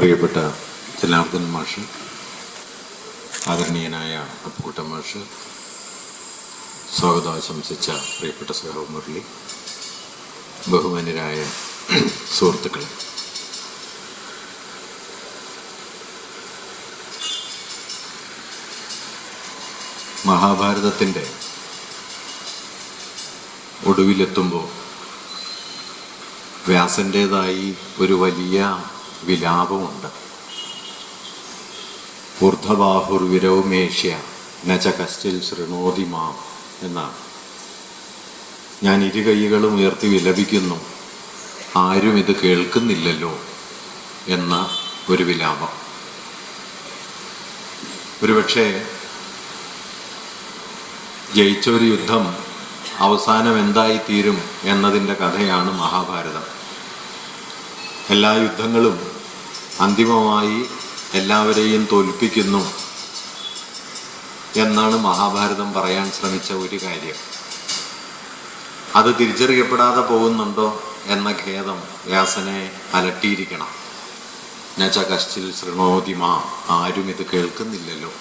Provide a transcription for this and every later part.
പ്രിയപ്പെട്ട ജനാർദ്ദൻ മാഷ്, ആദരണീയനായ അപ്പുക്കുട്ടൻ മാഷ്, സ്വാഗതം ആശംസിച്ച പ്രിയപ്പെട്ട സഹോദരൻ മുരളി, ബഹുമാന്യരായ സുഹൃത്തുക്കളെ, മഹാഭാരതത്തിൻ്റെ ഒടുവിലെത്തുമ്പോൾ വ്യാസൻ്റേതായി ഒരു വലിയ വിലാപമുണ്ട്. ഊർധ്വബാഹുർവിരോമേഷ്യ നച കശ്ചിൽ ശൃണോതി മാം എന്നാണ്. ഞാൻ ഇരുകൈകളും ഉയർത്തി വിലപിക്കുന്നു, ആരും ഇത് കേൾക്കുന്നില്ലല്ലോ എന്ന ഒരു വിലാപം. ഒരുപക്ഷെ ജയിച്ചൊരു യുദ്ധം അവസാനം എന്തായിത്തീരും എന്നതിൻ്റെ കഥയാണ് മഹാഭാരതം. എല്ലാ യുദ്ധങ്ങളും അന്തിമമായി എല്ലാവരെയും തോൽപ്പിക്കുന്നു എന്നാണ് മഹാഭാരതം പറയാൻ ശ്രമിച്ച ഒരു കാര്യം. അത് തിരിച്ചറിയപ്പെടാതെ പോകുന്നുണ്ടോ എന്ന ഖേദം വ്യാസനെ അലട്ടിയിരിക്കണം. നച കശ്ചിൽ ശൃണോതി മാം, ആരും ഇത് കേൾക്കുന്നില്ലല്ലോ.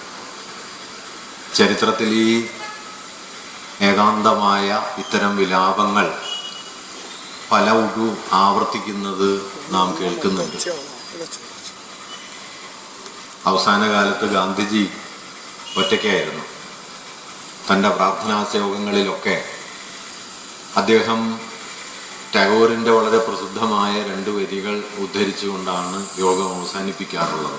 ചരിത്രത്തിൽ ഈ ഏകാന്തമായ ഇത്തരം വിലാപങ്ങൾ പല ആവർത്തിക്കുന്നത് നാം കേൾക്കുന്നുണ്ട്. അവസാന കാലത്ത് ഗാന്ധിജി ഒറ്റയ്ക്കായിരുന്നു. തൻ്റെ പ്രാർത്ഥനാ യോഗങ്ങളിലൊക്കെ അദ്ദേഹം ടാഗോറിൻ്റെ വളരെ പ്രസിദ്ധമായ 2 വരികൾ ഉദ്ധരിച്ചുകൊണ്ടാണ് യോഗം അവസാനിപ്പിക്കാറുള്ളത്.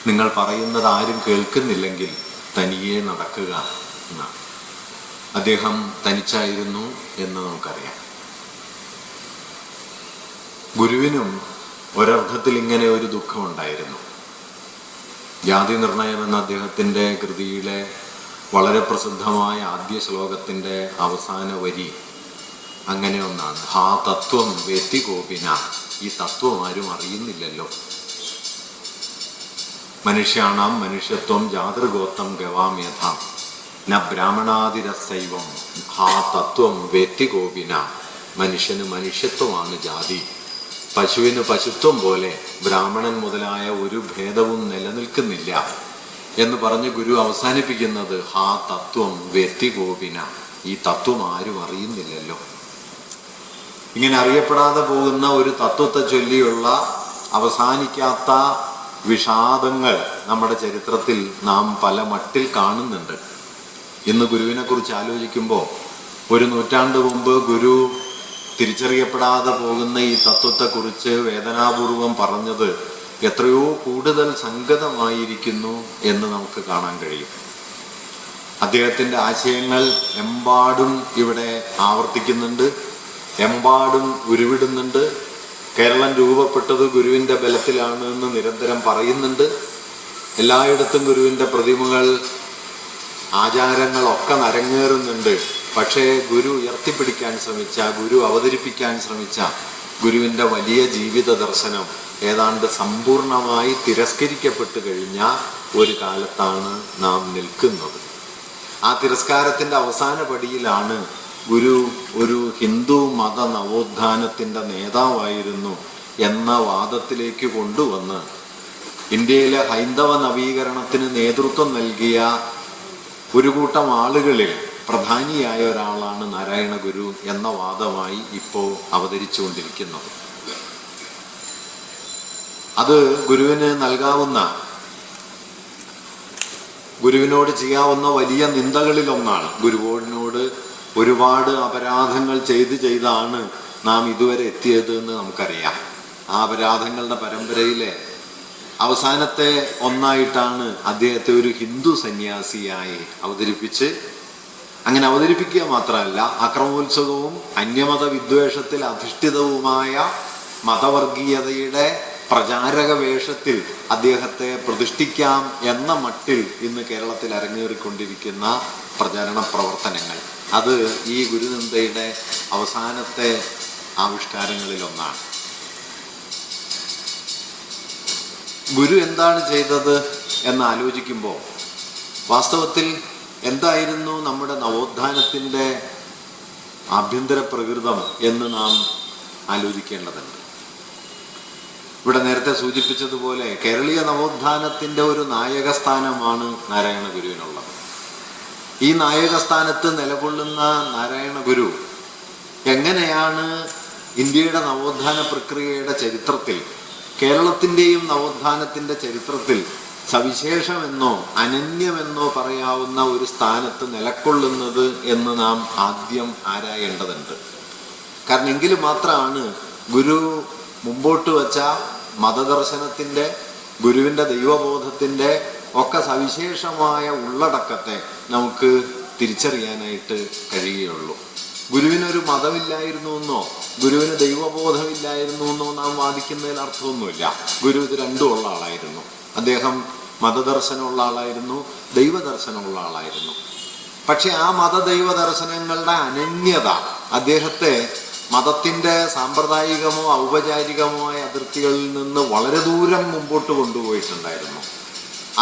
നിങ്ങൾ പറയുന്നത് ആരും കേൾക്കുന്നില്ലെങ്കിൽ തനിയെ നടക്കുക എന്നാണ്. അദ്ദേഹം തനിച്ചായിരുന്നു എന്ന് നമുക്കറിയാം. ഗുരുവിനും ഒരർത്ഥത്തിൽ ഇങ്ങനെ ഒരു ദുഃഖമുണ്ടായിരുന്നു. ജാതി നിർണയം എന്ന അദ്ദേഹത്തിൻ്റെ കൃതിയിലെ വളരെ പ്രസിദ്ധമായ ആദ്യ ശ്ലോകത്തിൻ്റെ അവസാന വരി അങ്ങനെ ഒന്നാണ്: ഹാ തത്വം വേത്തി കോപിന, ഈ തത്വം ആരും അറിയുന്നില്ലല്ലോ. മനുഷ്യാണാം മനുഷ്യത്വം ജാതൃഗോത്രം ഗവാമ്യഥാം ന ബ്രാഹ്മണാതിരസൈവം ഹാ തത്വം വേത്തി കോപിന. മനുഷ്യന് മനുഷ്യത്വമാണ് ജാതി, പശുവിന് പശുത്വം പോലെ ബ്രാഹ്മണൻ മുതലായ ഒരു ഭേദവും നിലനിൽക്കുന്നില്ല എന്ന് പറഞ്ഞ് ഗുരു അവസാനിപ്പിക്കുന്നത് ഹാ തത്വം വേത്തി കോപിന, ഈ തത്വം ആരും അറിയുന്നില്ലല്ലോ. ഇങ്ങനെ അറിയപ്പെടാതെ പോകുന്ന ഒരു തത്വത്തെ ചൊല്ലിയുള്ള അവസാനിക്കാത്ത വിഷാദങ്ങൾ നമ്മുടെ ചരിത്രത്തിൽ നാം പല മട്ടിൽ കാണുന്നുണ്ട്. ഇന്ന് ഗുരുവിനെ കുറിച്ച് ആലോചിക്കുമ്പോൾ 1 നൂറ്റാണ്ട് മുമ്പ് ഗുരു തിരിച്ചറിയപ്പെടാതെ പോകുന്ന ഈ തത്വത്തെക്കുറിച്ച് വേദനാപൂർവം പറഞ്ഞത് എത്രയോ കൂടുതൽ സംഗതമായിരിക്കുന്നു എന്ന് നമുക്ക് കാണാൻ കഴിയും. അദ്ദേഹത്തിൻ്റെ ആശയങ്ങൾ എമ്പാടും ഇവിടെ ആവർത്തിക്കുന്നുണ്ട്, എമ്പാടും ഉരുവിടുന്നുണ്ട്. കേരളം രൂപപ്പെട്ടത് ഗുരുവിൻ്റെ ബലത്തിലാണ് എന്ന് നിരന്തരം പറയുന്നുണ്ട്. എല്ലായിടത്തും ഗുരുവിൻ്റെ പ്രതിമകൾ, ആചാരങ്ങളൊക്കെ നരങ്ങേറുന്നുണ്ട്. പക്ഷേ ഗുരു ഉയർത്തിപ്പിടിക്കാൻ ശ്രമിച്ച, ഗുരു അവതരിപ്പിക്കാൻ ശ്രമിച്ച ഗുരുവിൻ്റെ വലിയ ജീവിത ദർശനം ഏതാണ്ട് സമ്പൂർണമായി തിരസ്കരിക്കപ്പെട്ട് കഴിഞ്ഞ ഒരു കാലത്താണ് നാം നിൽക്കുന്നത്. ആ തിരസ്കാരത്തിൻ്റെ അവസാന പടിയിലാണ് ഗുരു ഒരു ഹിന്ദു മത നവോത്ഥാനത്തിൻ്റെ നേതാവായിരുന്നു എന്ന വാദത്തിലേക്ക് കൊണ്ടുവന്ന് ഇന്ത്യയിലെ ഹൈന്ദവ നവീകരണത്തിന് നേതൃത്വം നൽകിയ ഒരു കൂട്ടം ആളുകളിൽ പ്രധാനിയായ ഒരാളാണ് നാരായണ ഗുരു എന്ന വാദമായി ഇപ്പോൾ അവതരിച്ചുകൊണ്ടിരിക്കുന്നത്. അത് ഗുരുവിന് നൽകാവുന്ന, ഗുരുവിനോട് ചെയ്യാവുന്ന വലിയ നിന്ദകളിലൊന്നാണ്. ഗുരുവിനോട് ഒരുപാട് അപരാധങ്ങൾ ചെയ്താണ് നാം ഇതുവരെ എത്തിയത് എന്ന് നമുക്കറിയാം. ആ അപരാധങ്ങളുടെ പരമ്പരയിലെ അവസാനത്തെ ഒന്നായിട്ടാണ് അദ്ദേഹത്തെ ഒരു ഹിന്ദു സന്യാസിയായി അവതരിപ്പിച്ച്, അങ്ങനെ അവതരിപ്പിക്കുക മാത്രമല്ല അക്രമോത്സുകവും അന്യമത വിദ്വേഷത്തിൽ അധിഷ്ഠിതവുമായ മതവർഗീയതയുടെ പ്രചാരക വേഷത്തിൽ അദ്ദേഹത്തെ പ്രതിഷ്ഠിക്കാം എന്ന മട്ടിൽ ഇന്ന് കേരളത്തിൽ അരങ്ങേറിക്കൊണ്ടിരിക്കുന്ന പ്രചാരണ പ്രവർത്തനങ്ങൾ, അത് ഈ ഗുരുനിന്ദയുടെ അവസാനത്തെ ആവിഷ്കാരങ്ങളിലൊന്നാണ്. ഗുരു എന്താണ് ചെയ്തത് എന്ന് ആലോചിക്കുമ്പോൾ വാസ്തവത്തിൽ എന്തായിരുന്നു നമ്മുടെ നവോത്ഥാനത്തിൻ്റെ ആഭ്യന്തര പ്രകൃതം എന്ന് നാം ആലോചിക്കേണ്ടതുണ്ട്. ഇവിടെ നേരത്തെ സൂചിപ്പിച്ചതുപോലെ കേരളീയ നവോത്ഥാനത്തിൻ്റെ ഒരു നായകസ്ഥാനമാണ് നാരായണ ഗുരുവിനുള്ളത്. ഈ നായകസ്ഥാനത്ത് നിലകൊള്ളുന്ന നാരായണ ഗുരു എങ്ങനെയാണ് ഇന്ത്യയുടെ നവോത്ഥാന പ്രക്രിയയുടെ ചരിത്രത്തിൽ, കേരളത്തിൻ്റെയും നവോത്ഥാനത്തിൻ്റെ ചരിത്രത്തിൽ സവിശേഷമെന്നോ അനന്യമെന്നോ പറയാവുന്ന ഒരു സ്ഥാനത്ത് നിലകൊള്ളുന്നത് എന്ന് നാം ആദ്യം ആരായേണ്ടതുണ്ട്. കാരണം എങ്കിലും മാത്രമാണ് ഗുരു മുമ്പോട്ട് വച്ച മതദർശനത്തിൻ്റെ, ഗുരുവിൻ്റെ ദൈവബോധത്തിൻ്റെ ഒക്കെ സവിശേഷമായ ഉള്ളടക്കത്തെ നമുക്ക് തിരിച്ചറിയാനായിട്ട് കഴിയുകയുള്ളൂ. ഗുരുവിനൊരു മതമില്ലായിരുന്നു എന്നോ ഗുരുവിന് ദൈവബോധമില്ലായിരുന്നു എന്നോ നാം വാദിക്കുന്നതിൽ അർത്ഥമൊന്നുമില്ല. ഗുരു ഇത് രണ്ടും ഉള്ള ആളായിരുന്നു. അദ്ദേഹം മതദർശനമുള്ള ആളായിരുന്നു, ദൈവദർശനമുള്ള ആളായിരുന്നു. പക്ഷെ ആ മതദൈവ ദർശനങ്ങളുടെ അനന്യത അദ്ദേഹത്തെ മതത്തിൻ്റെ സാമ്പ്രദായികമോ ഔപചാരികമോ ആയ അതിർത്തികളിൽ നിന്ന് വളരെ ദൂരം മുമ്പോട്ട് കൊണ്ടുപോയിട്ടുണ്ടായിരുന്നു.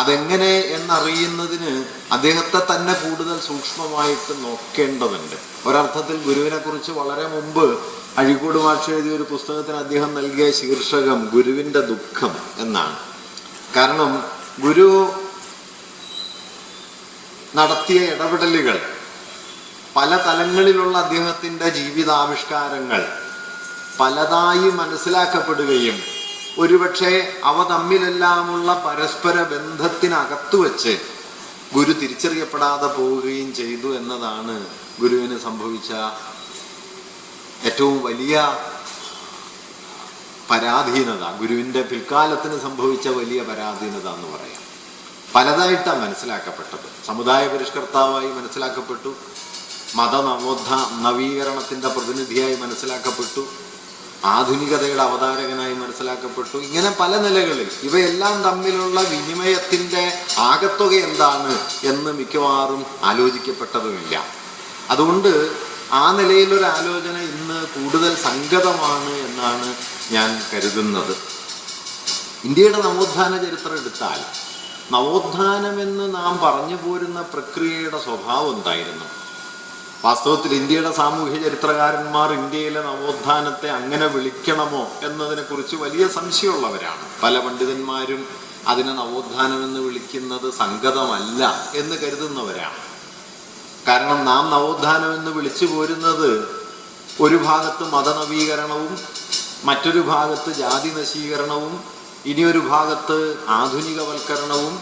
അതെങ്ങനെ എന്നറിയുന്നതിന് അദ്ദേഹത്തെ തന്നെ കൂടുതൽ സൂക്ഷ്മമായിട്ട് നോക്കേണ്ടതുണ്ട്. ഒരർത്ഥത്തിൽ ഗുരുവിനെ കുറിച്ച് വളരെ മുമ്പ് അഴീക്കോട് മാഷ് എഴുതിയ ഒരു പുസ്തകത്തിന് അദ്ദേഹം നൽകിയ ശീർഷകം ഗുരുവിൻ്റെ ദുഃഖം എന്നാണ്. കാരണം ഗുരു നടത്തിയ ഇടപെടലുകൾ, പല തലങ്ങളിലുള്ള അദ്ദേഹത്തിൻ്റെ ജീവിതാവിഷ്കാരങ്ങൾ പലതായി മനസ്സിലാക്കപ്പെടുകയും ഒരുപക്ഷെ അവ തമ്മിലെല്ലാമുള്ള പരസ്പര ബന്ധത്തിനകത്തു വച്ച് ഗുരു തിരിച്ചറിയപ്പെടാതെ പോവുകയും ചെയ്തു എന്നതാണ് ഗുരുവിന് സംഭവിച്ച ഏറ്റവും വലിയ പരാധീനത, ഗുരുവിൻ്റെ പിൽക്കാലത്തിന് സംഭവിച്ച വലിയ പരാധീനത എന്ന് പറയാം. പലതായിട്ടാണ് മനസ്സിലാക്കപ്പെട്ടത്. സമുദായ പരിഷ്കർത്താവായി മനസ്സിലാക്കപ്പെട്ടു, നവീകരണത്തിൻ്റെ പ്രതിനിധിയായി മനസ്സിലാക്കപ്പെട്ടു, ആധുനികതയുടെ അവതാരകനായി മനസ്സിലാക്കപ്പെട്ടു. ഇങ്ങനെ പല നിലകളിൽ ഇവയെല്ലാം തമ്മിലുള്ള വിനിമയത്തിൻ്റെ ആകത്തുക എന്താണ് എന്ന് മിക്കവാറും ആലോചിക്കപ്പെട്ടതുമില്ല. അതുകൊണ്ട് ആ നിലയിലൊരു ആലോചന ഇന്ന് കൂടുതൽ സംഗതമാണ് എന്നാണ് ഞാൻ കരുതുന്നത്. ഇന്ത്യയുടെ നവോത്ഥാന ചരിത്രം എടുത്താൽ നവോത്ഥാനമെന്ന് നാം പറഞ്ഞു പോരുന്ന പ്രക്രിയയുടെ സ്വഭാവം എന്തായിരുന്നു? വാസ്തവത്തിൽ ഇന്ത്യയുടെ സാമൂഹ്യ ചരിത്രകാരന്മാർ ഇന്ത്യയിലെ നവോത്ഥാനത്തെ അങ്ങനെ വിളിക്കണമോ എന്നതിനെക്കുറിച്ച് വലിയ സംശയമുള്ളവരാണ്. പല പണ്ഡിതന്മാരും അതിനെ നവോത്ഥാനമെന്ന് വിളിക്കുന്നത് സംഗതമല്ല എന്ന് കരുതുന്നവരാണ്. കാരണം നാം നവോത്ഥാനമെന്ന് വിളിച്ചു പോരുന്നത് ഒരു ഭാഗത്ത് മതനവീകരണവും മറ്റൊരു ഭാഗത്ത് ജാതി നശീകരണവും ഇനിയൊരു ഭാഗത്ത് ആധുനികവൽക്കരണവും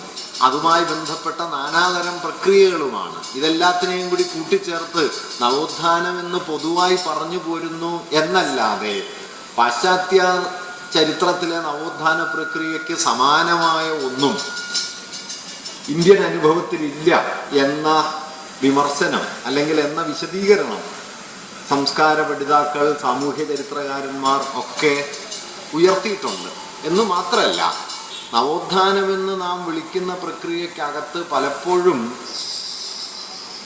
അതുമായി ബന്ധപ്പെട്ട നാനാതരം പ്രക്രിയകളുമാണ്. ഇതെല്ലാത്തിനെയും കൂടി കൂട്ടിച്ചേർത്ത് നവോത്ഥാനം എന്ന് പൊതുവായി പറഞ്ഞു പോരുന്നു എന്നല്ലാതെ പാശ്ചാത്യ ചരിത്രത്തിലെ നവോത്ഥാന പ്രക്രിയയ്ക്ക് സമാനമായ ഒന്നും ഇന്ത്യൻ അനുഭവത്തിലില്ല എന്ന വിമർശനം അല്ലെങ്കിൽ എന്ന വിശദീകരണം സംസ്കാര പഠിതാക്കൾ, സാമൂഹ്യ ചരിത്രകാരന്മാർ ഒക്കെ ഉയർത്തിയിട്ടുണ്ട്. എന്നു മാത്രമല്ല, നവോത്ഥാനമെന്ന് നാം വിളിക്കുന്ന പ്രക്രിയക്കകത്ത് പലപ്പോഴും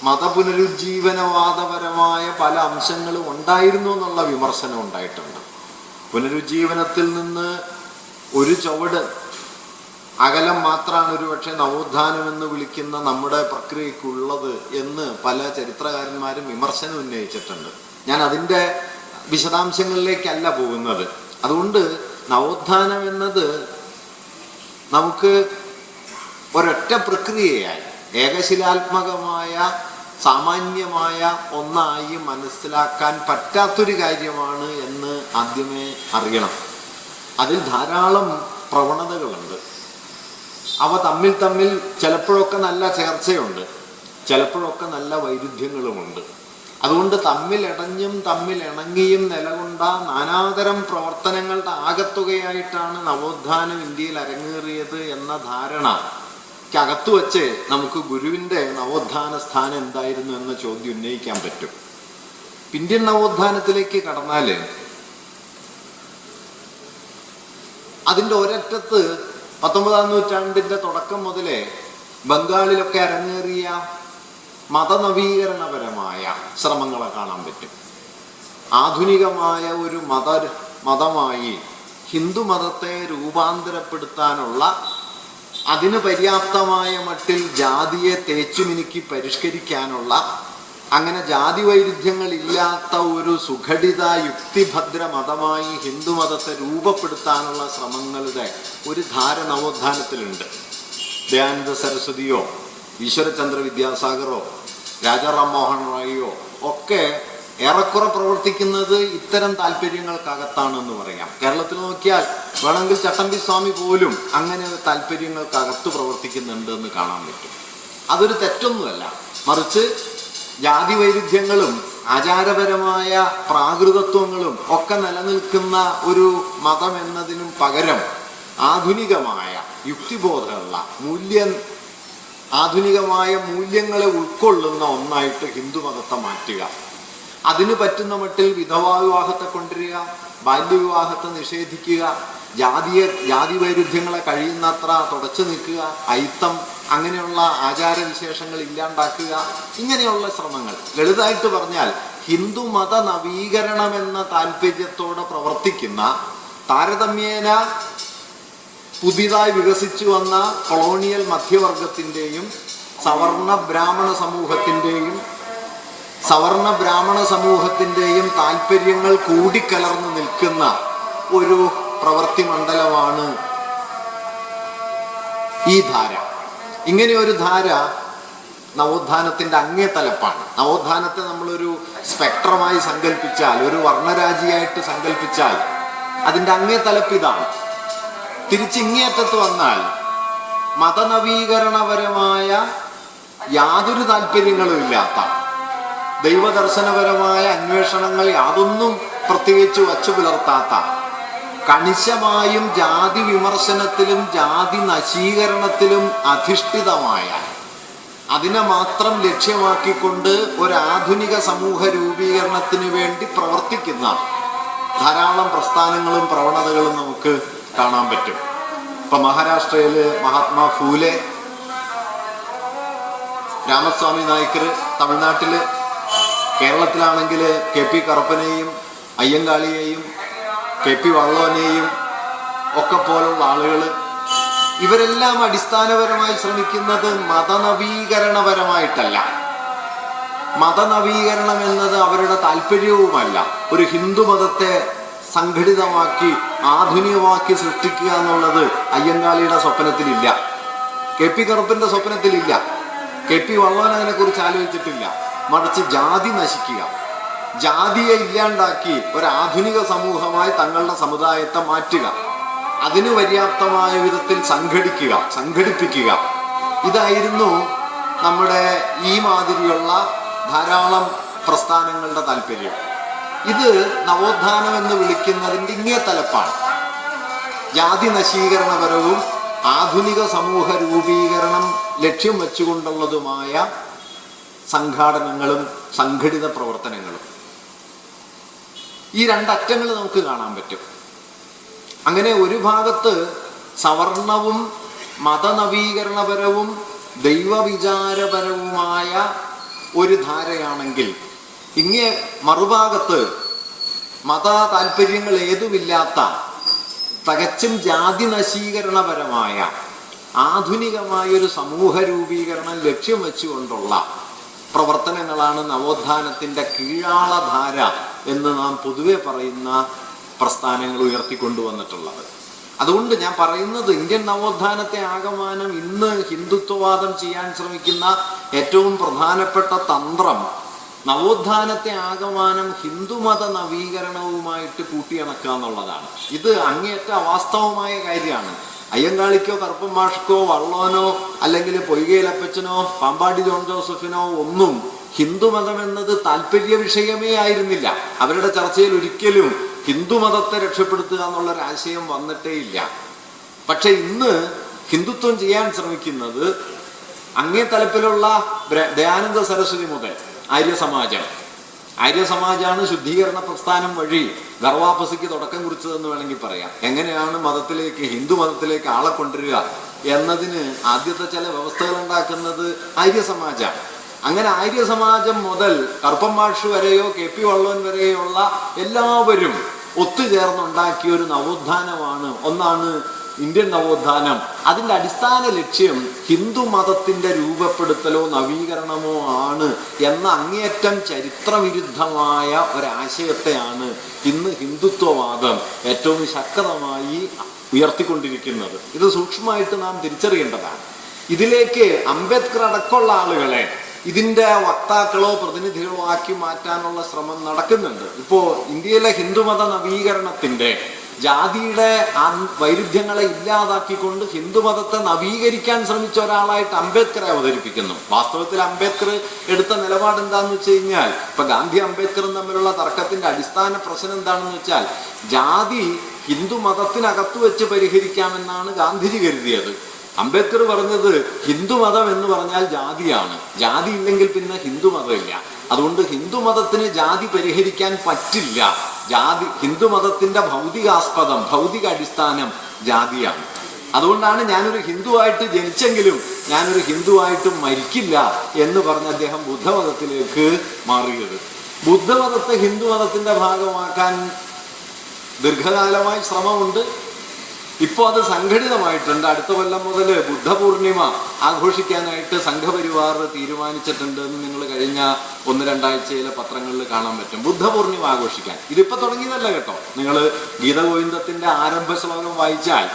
മതപുനരുജ്ജീവനവാദപരമായ പല അംശങ്ങളും ഉണ്ടായിരുന്നു എന്നുള്ള വിമർശനം ഉണ്ടായിട്ടുണ്ട്. പുനരുജ്ജീവനത്തിൽ നിന്ന് ഒരു ചുവട് അകലം മാത്രമാണ് ഒരുപക്ഷെ നവോത്ഥാനമെന്ന് വിളിക്കുന്ന നമ്മുടെ പ്രക്രിയക്കുള്ളത് എന്ന് പല ചരിത്രകാരന്മാരും വിമർശനം ഉന്നയിച്ചിട്ടുണ്ട്. ഞാൻ അതിൻ്റെ വിശദാംശങ്ങളിലേക്കല്ല പോകുന്നത്. അതുകൊണ്ട് നവോത്ഥാനം എന്നത് നമുക്ക് ഒരൊറ്റ പ്രക്രിയയായി, ഏകശിലാത്മകമായ സാമാന്യമായ ഒന്നായി മനസ്സിലാക്കാൻ പറ്റാത്തൊരു കാര്യമാണ് എന്ന് ആദ്യമേ അറിയണം. അതിൽ ധാരാളം പ്രവണതകളുണ്ട്. അവ തമ്മിൽ ചിലപ്പോഴൊക്കെ നല്ല ചേർച്ചയുണ്ട്, ചിലപ്പോഴൊക്കെ നല്ല വൈരുദ്ധ്യങ്ങളുമുണ്ട്. അതുകൊണ്ട് തമ്മിലിടഞ്ഞും തമ്മിലിണങ്ങിയും നിലകൊണ്ട നാനാതരം പ്രവർത്തനങ്ങളുടെ ആകത്തുകയായിട്ടാണ് നവോത്ഥാനം ഇന്ത്യയിൽ അരങ്ങേറിയത് എന്ന ധാരണയ്ക്കകത്തു വച്ച് നമുക്ക് ഗുരുവിൻ്റെ നവോത്ഥാന സ്ഥാനം എന്തായിരുന്നു എന്ന ചോദ്യം ഉന്നയിക്കാൻ പറ്റും. ഇന്ത്യൻ നവോത്ഥാനത്തിലേക്ക് കടന്നാൽ അതിൻ്റെ ഒരറ്റത്ത് 19-ാം നൂറ്റാണ്ടിൻ്റെ തുടക്കം മുതലേ ബംഗാളിലൊക്കെ അരങ്ങേറിയ മതനവീകരണപരമായ ശ്രമങ്ങളെ കാണാൻ പറ്റും. ആധുനികമായ ഒരു മതമായി ഹിന്ദു മതത്തെ രൂപാന്തരപ്പെടുത്താനുള്ള, അതിന് പര്യാപ്തമായ മട്ടിൽ ജാതിയെ തേച്ചുമിനുക്കി പരിഷ്കരിക്കാനുള്ള അങ്ങനെ ജാതി വൈരുദ്ധ്യങ്ങളില്ലാത്ത ഒരു സുഘടിത യുക്തിഭദ്ര മതമായി ഹിന്ദുമതത്തെ രൂപപ്പെടുത്താനുള്ള ശ്രമങ്ങളുടെ ഒരു ധാര നവോത്ഥാനത്തിലുണ്ട്. ദയാനന്ദ സരസ്വതിയോ ഈശ്വരചന്ദ്ര വിദ്യാസാഗറോ രാജാറാം മോഹൻ റോയിയോ ഒക്കെ ഏറെക്കുറെ പ്രവർത്തിക്കുന്നത് ഇത്തരം താല്പര്യങ്ങൾക്കകത്താണെന്ന് പറയാം. കേരളത്തിൽ നോക്കിയാൽ വേണമെങ്കിൽ ചട്ടമ്പി സ്വാമി പോലും അങ്ങനെ താല്പര്യങ്ങൾക്കകത്ത് പ്രവർത്തിക്കുന്നുണ്ട് എന്ന് കാണാൻ പറ്റും. അതൊരു തെറ്റൊന്നുമല്ല, മറിച്ച് ജാതി വൈരുദ്ധ്യങ്ങളും ആചാരപരമായ പ്രാകൃതത്വങ്ങളും ഒക്കെ നിലനിൽക്കുന്ന ഒരു മതം എന്നതിനും പകരം ആധുനികമായ യുക്തിബോധമുള്ള ആധുനികമായ മൂല്യങ്ങളെ ഉൾക്കൊള്ളുന്ന ഒന്നായിട്ട് ഹിന്ദുമതത്തെ മാറ്റുക. അതിന് പറ്റുന്ന മട്ടിൽ വിധവാ വിവാഹത്തെ കൊണ്ടുവരിക, ബാല്യവിവാഹത്തെ നിഷേധിക്കുക, ജാതി വൈരുദ്ധ്യങ്ങളെ കഴിയുന്നത്ര തുടച്ചു നിൽക്കുക, അയിത്തം അങ്ങനെയുള്ള ആചാരവിശേഷങ്ങൾ ഇല്ലാണ്ടാക്കുക, ഇങ്ങനെയുള്ള ശ്രമങ്ങൾ. ലളിതമായിട്ട് പറഞ്ഞാൽ ഹിന്ദുമത നവീകരണം എന്ന താല്പര്യത്തോടെ പ്രവർത്തിക്കുന്ന താരതമ്യേന പുതിയതായി വികസിച്ചു വന്ന കൊളോണിയൽ മധ്യവർഗത്തിൻ്റെയും സവർണ ബ്രാഹ്മണ സമൂഹത്തിൻ്റെയും താല്പര്യങ്ങൾ കൂടിക്കലർന്ന് നിൽക്കുന്ന ഒരു പ്രവൃത്തി മണ്ഡലമാണ് ഈ ധാര. ഇങ്ങനെ ഒരു ധാര നവോത്ഥാനത്തിൻ്റെ അങ്ങേ തലപ്പാണ്. നവോത്ഥാനത്തെ നമ്മളൊരു സ്പെക്ട്രമായി സങ്കല്പിച്ചാൽ, ഒരു വർണ്ണരാജിയായിട്ട് സങ്കല്പിച്ചാൽ അതിൻ്റെ അങ്ങേ തലപ്പ് ഇതാണ്. തിരിച്ചിങ്ങേറ്റത്ത് വന്നാൽ മതനവീകരണപരമായ യാതൊരു താല്പര്യങ്ങളും ഇല്ലാത്ത, ദൈവദർശനപരമായ അന്വേഷണങ്ങൾ യാതൊന്നും പ്രത്യേകിച്ച് വച്ചു പുലർത്താത്ത, കണിശമായും ജാതി വിമർശനത്തിലും ജാതി നശീകരണത്തിലും അധിഷ്ഠിതമായ, അതിനെ മാത്രം ലക്ഷ്യമാക്കിക്കൊണ്ട് ഒരാധുനിക സമൂഹ രൂപീകരണത്തിന് വേണ്ടി പ്രവർത്തിക്കുന്ന ധാരാളം പ്രസ്ഥാനങ്ങളും പ്രവണതകളും നമുക്ക് കാണാൻ പറ്റും. ഇപ്പൊ മഹാരാഷ്ട്രയില് മഹാത്മാ ഫൂലെ, രാമസ്വാമി നായ്ക്കർ, തമിഴ്നാട്ടില്, കേരളത്തിലാണെങ്കിൽ കെ പി കറുപ്പനെയും അയ്യങ്കാളിയെയും കെ പി വള്ളോനെയും ഒക്കെ പോലുള്ള ആളുകൾ, ഇവരെല്ലാം അടിസ്ഥാനപരമായി ശ്രമിക്കുന്നത് മതനവീകരണപരമായിട്ടല്ല. മതനവീകരണം എന്നത് അവരുടെ താല്പര്യവുമല്ല. ഒരു ഹിന്ദുമതത്തെ സംഘടിതമാക്കി ആധുനികമാക്കി സൃഷ്ടിക്കുക എന്നുള്ളത് അയ്യങ്കാളിയുടെ സ്വപ്നത്തിലില്ല, കെ പി കറുപ്പന്റെ സ്വപ്നത്തിലില്ല, കെ പി വള്ളോൻ അതിനെക്കുറിച്ച് ആലോചിച്ചിട്ടില്ല. മറിച്ച് ജാതി നശിക്കുക, ജാതിയെ ഇല്ലാണ്ടാക്കി ഒരാധുനിക സമൂഹമായി തങ്ങളുടെ സമുദായത്തെ മാറ്റുക, അതിന് പര്യാപ്തമായ വിധത്തിൽ സംഘടിപ്പിക്കുക. ഇതായിരുന്നു നമ്മുടെ ഈ മാതിരിയുള്ള ധാരാളം പ്രസ്ഥാനങ്ങളുടെ താല്പര്യം. ഇത് നവോത്ഥാനം എന്ന് വിളിക്കുന്നതിൻ്റെ ഇങ്ങേ തലപ്പാണ്. ജാതി നശീകരണപരവും ആധുനിക സമൂഹ രൂപീകരണം ലക്ഷ്യം വെച്ചുകൊണ്ടുള്ളതുമായ സംഘാടനങ്ങളും സംഘടിത പ്രവർത്തനങ്ങളും. ഈ രണ്ടറ്റങ്ങൾ നമുക്ക് കാണാൻ പറ്റും. അങ്ങനെ ഒരു ഭാഗത്ത് സവർണവും മതനവീകരണപരവും ദൈവവിചാരപരവുമായ ഒരു ധാരയാണെങ്കിൽ, ഇങ്ങേ മറുഭാഗത്ത് മത താല്പര്യങ്ങൾ ഏതുമില്ലാത്ത തികച്ചും ജാതി നശീകരണപരമായ ആധുനികമായൊരു സമൂഹ രൂപീകരണം ലക്ഷ്യം വെച്ചുകൊണ്ടുള്ള പ്രവർത്തനങ്ങളാണ് നവോത്ഥാനത്തിൻ്റെ കീഴാളധാര എന്ന് നാം പൊതുവെ പറയുന്ന പ്രസ്ഥാനങ്ങൾ ഉയർത്തിക്കൊണ്ടുവന്നിട്ടുള്ളത്. അതുകൊണ്ട് ഞാൻ പറയുന്നത്, ഇന്ത്യൻ നവോത്ഥാനത്തെ ആകമാനം ഇന്ന് ഹിന്ദുത്വവാദം ചെയ്യാൻ ശ്രമിക്കുന്ന ഏറ്റവും പ്രധാനപ്പെട്ട തന്ത്രം നവോത്ഥാനത്തെ ആകമാനം ഹിന്ദുമത നവീകരണവുമായിട്ട് കൂട്ടിയിണക്കുക എന്നുള്ളതാണ്. ഇത് അങ്ങേയറ്റ അവാസ്തവമായ കാര്യമാണ്. അയ്യങ്കാളിക്കോ കറുപ്പൻ മാഷ്ക്കോ വള്ളോനോ അല്ലെങ്കിൽ പൊയ്കയിലപ്പച്ചനോ പാമ്പാടി ജോൺ ജോസഫിനോ ഒന്നും ഹിന്ദുമതം എന്നത് താല്പര്യ വിഷയമേ ആയിരുന്നില്ല. അവരുടെ ചർച്ചയിൽ ഒരിക്കലും ഹിന്ദുമതത്തെ രക്ഷപ്പെടുത്തുക എന്നുള്ളൊരാശയം വന്നിട്ടേ ഇല്ല. പക്ഷെ ഇന്ന് ഹിന്ദുത്വം ചെയ്യാൻ ശ്രമിക്കുന്നത് അങ്ങേ തലപ്പിലുള്ള ദയാനന്ദ സരസ്വതി മുതൽ ആര്യസമാജാണ് ശുദ്ധീകരണ പ്രസ്ഥാനം വഴി ഗർവാപസിക്ക് തുടക്കം കുറിച്ചതെന്ന് വേണമെങ്കിൽ പറയാം. എങ്ങനെയാണ് ഹിന്ദു മതത്തിലേക്ക് ആളെ കൊണ്ടുവരിക എന്നതിന് ആദ്യത്തെ ചില വ്യവസ്ഥകൾ ഉണ്ടാക്കുന്നത് ആര്യസമാജാണ്. അങ്ങനെ ആര്യസമാജം മുതൽ കറുപ്പൻ മാഷ് വരെയോ കെ പി വള്ളോൻ വരെയുള്ള എല്ലാവരും ഒത്തുചേർന്നുണ്ടാക്കിയ ഒരു നവോത്ഥാനമാണ്. ഒന്നാണ് ഇന്ത്യൻ നവോത്ഥാനം അതിൻ്റെ അടിസ്ഥാന ലക്ഷ്യം ഹിന്ദു മതത്തിൻ്റെ രൂപപ്പെടുത്തലോ നവീകരണമോ ആണ് എന്ന അങ്ങേയറ്റം ചരിത്രവിരുദ്ധമായ ഒരാശയത്തെയാണ് ഇന്ന് ഹിന്ദുത്വവാദം ഏറ്റവും ശക്തമായി ഉയർത്തിക്കൊണ്ടിരിക്കുന്നത്. ഇത് സൂക്ഷ്മമായിട്ട് നാം തിരിച്ചറിയേണ്ടതാണ്. ഇതിലേക്ക് അംബേദ്കർ അടക്കമുള്ള ആളുകളെ ഇതിൻ്റെ വക്താക്കളോ പ്രതിനിധികളോ ആക്കി മാറ്റാനുള്ള ശ്രമം നടക്കുന്നുണ്ട്. ഇപ്പോൾ ഇന്ത്യയിലെ ഹിന്ദുമത നവീകരണത്തിൻ്റെ ജാതിയുടെ ആ വൈരുദ്ധ്യങ്ങളെ ഇല്ലാതാക്കിക്കൊണ്ട് ഹിന്ദുമതത്തെ നവീകരിക്കാൻ ശ്രമിച്ച ഒരാളായിട്ട് അംബേദ്കറെ അവതരിപ്പിക്കുന്നു. വാസ്തവത്തിൽ അംബേദ്കർ എടുത്ത നിലപാട് എന്താണെന്ന് വെച്ച് കഴിഞ്ഞാൽ, ഇപ്പൊ ഗാന്ധി അംബേദ്കറും തമ്മിലുള്ള തർക്കത്തിന്റെ അടിസ്ഥാന പ്രശ്നം എന്താണെന്ന് വെച്ചാൽ, ജാതി ഹിന്ദു മതത്തിനകത്ത് വെച്ച് പരിഹരിക്കാമെന്നാണ് ഗാന്ധിജി കരുതിയത്. അംബേദ്കർ പറഞ്ഞത് ഹിന്ദുമതം എന്ന് പറഞ്ഞാൽ ജാതിയാണ്, ജാതി ഇല്ലെങ്കിൽ പിന്നെ ഹിന്ദുമതമില്ല. അതുകൊണ്ട് ഹിന്ദുമതത്തിന് ജാതി പരിഹരിക്കാൻ പറ്റില്ല. ഹിന്ദുമതത്തിന്റെ ഭൗതികാസ്പദം, ഭൗതിക അടിസ്ഥാനം ജാതിയാണ്. അതുകൊണ്ടാണ് ഞാനൊരു ഹിന്ദുവായിട്ട് ജനിച്ചെങ്കിലും ഞാനൊരു ഹിന്ദുവായിട്ട് മരിക്കില്ല എന്ന് പറഞ്ഞ് അദ്ദേഹം ബുദ്ധമതത്തിലേക്ക് മാറിയത്. ബുദ്ധമതത്തെ ഹിന്ദുമതത്തിന്റെ ഭാഗമാക്കാൻ ദീർഘകാലമായി ശ്രമമുണ്ട്. ഇപ്പോൾ അത് സംഘടിതമായിട്ടുണ്ട്. അടുത്ത കൊല്ലം മുതൽ ബുദ്ധപൂർണിമ ആഘോഷിക്കാനായിട്ട് സംഘപരിവാർ തീരുമാനിച്ചിട്ടുണ്ട് എന്ന് നിങ്ങൾ കഴിഞ്ഞ 1-2 ആഴ്ചയിലെ പത്രങ്ങളിൽ കാണാൻ പറ്റും. ബുദ്ധപൂർണിമ ആഘോഷിക്കാൻ ഇതിപ്പോൾ തുടങ്ങിയതല്ല കേട്ടോ. നിങ്ങൾ ഗീതഗോവിന്ദത്തിന്റെ ആരംഭ ശ്ലോകം വായിച്ചാൽ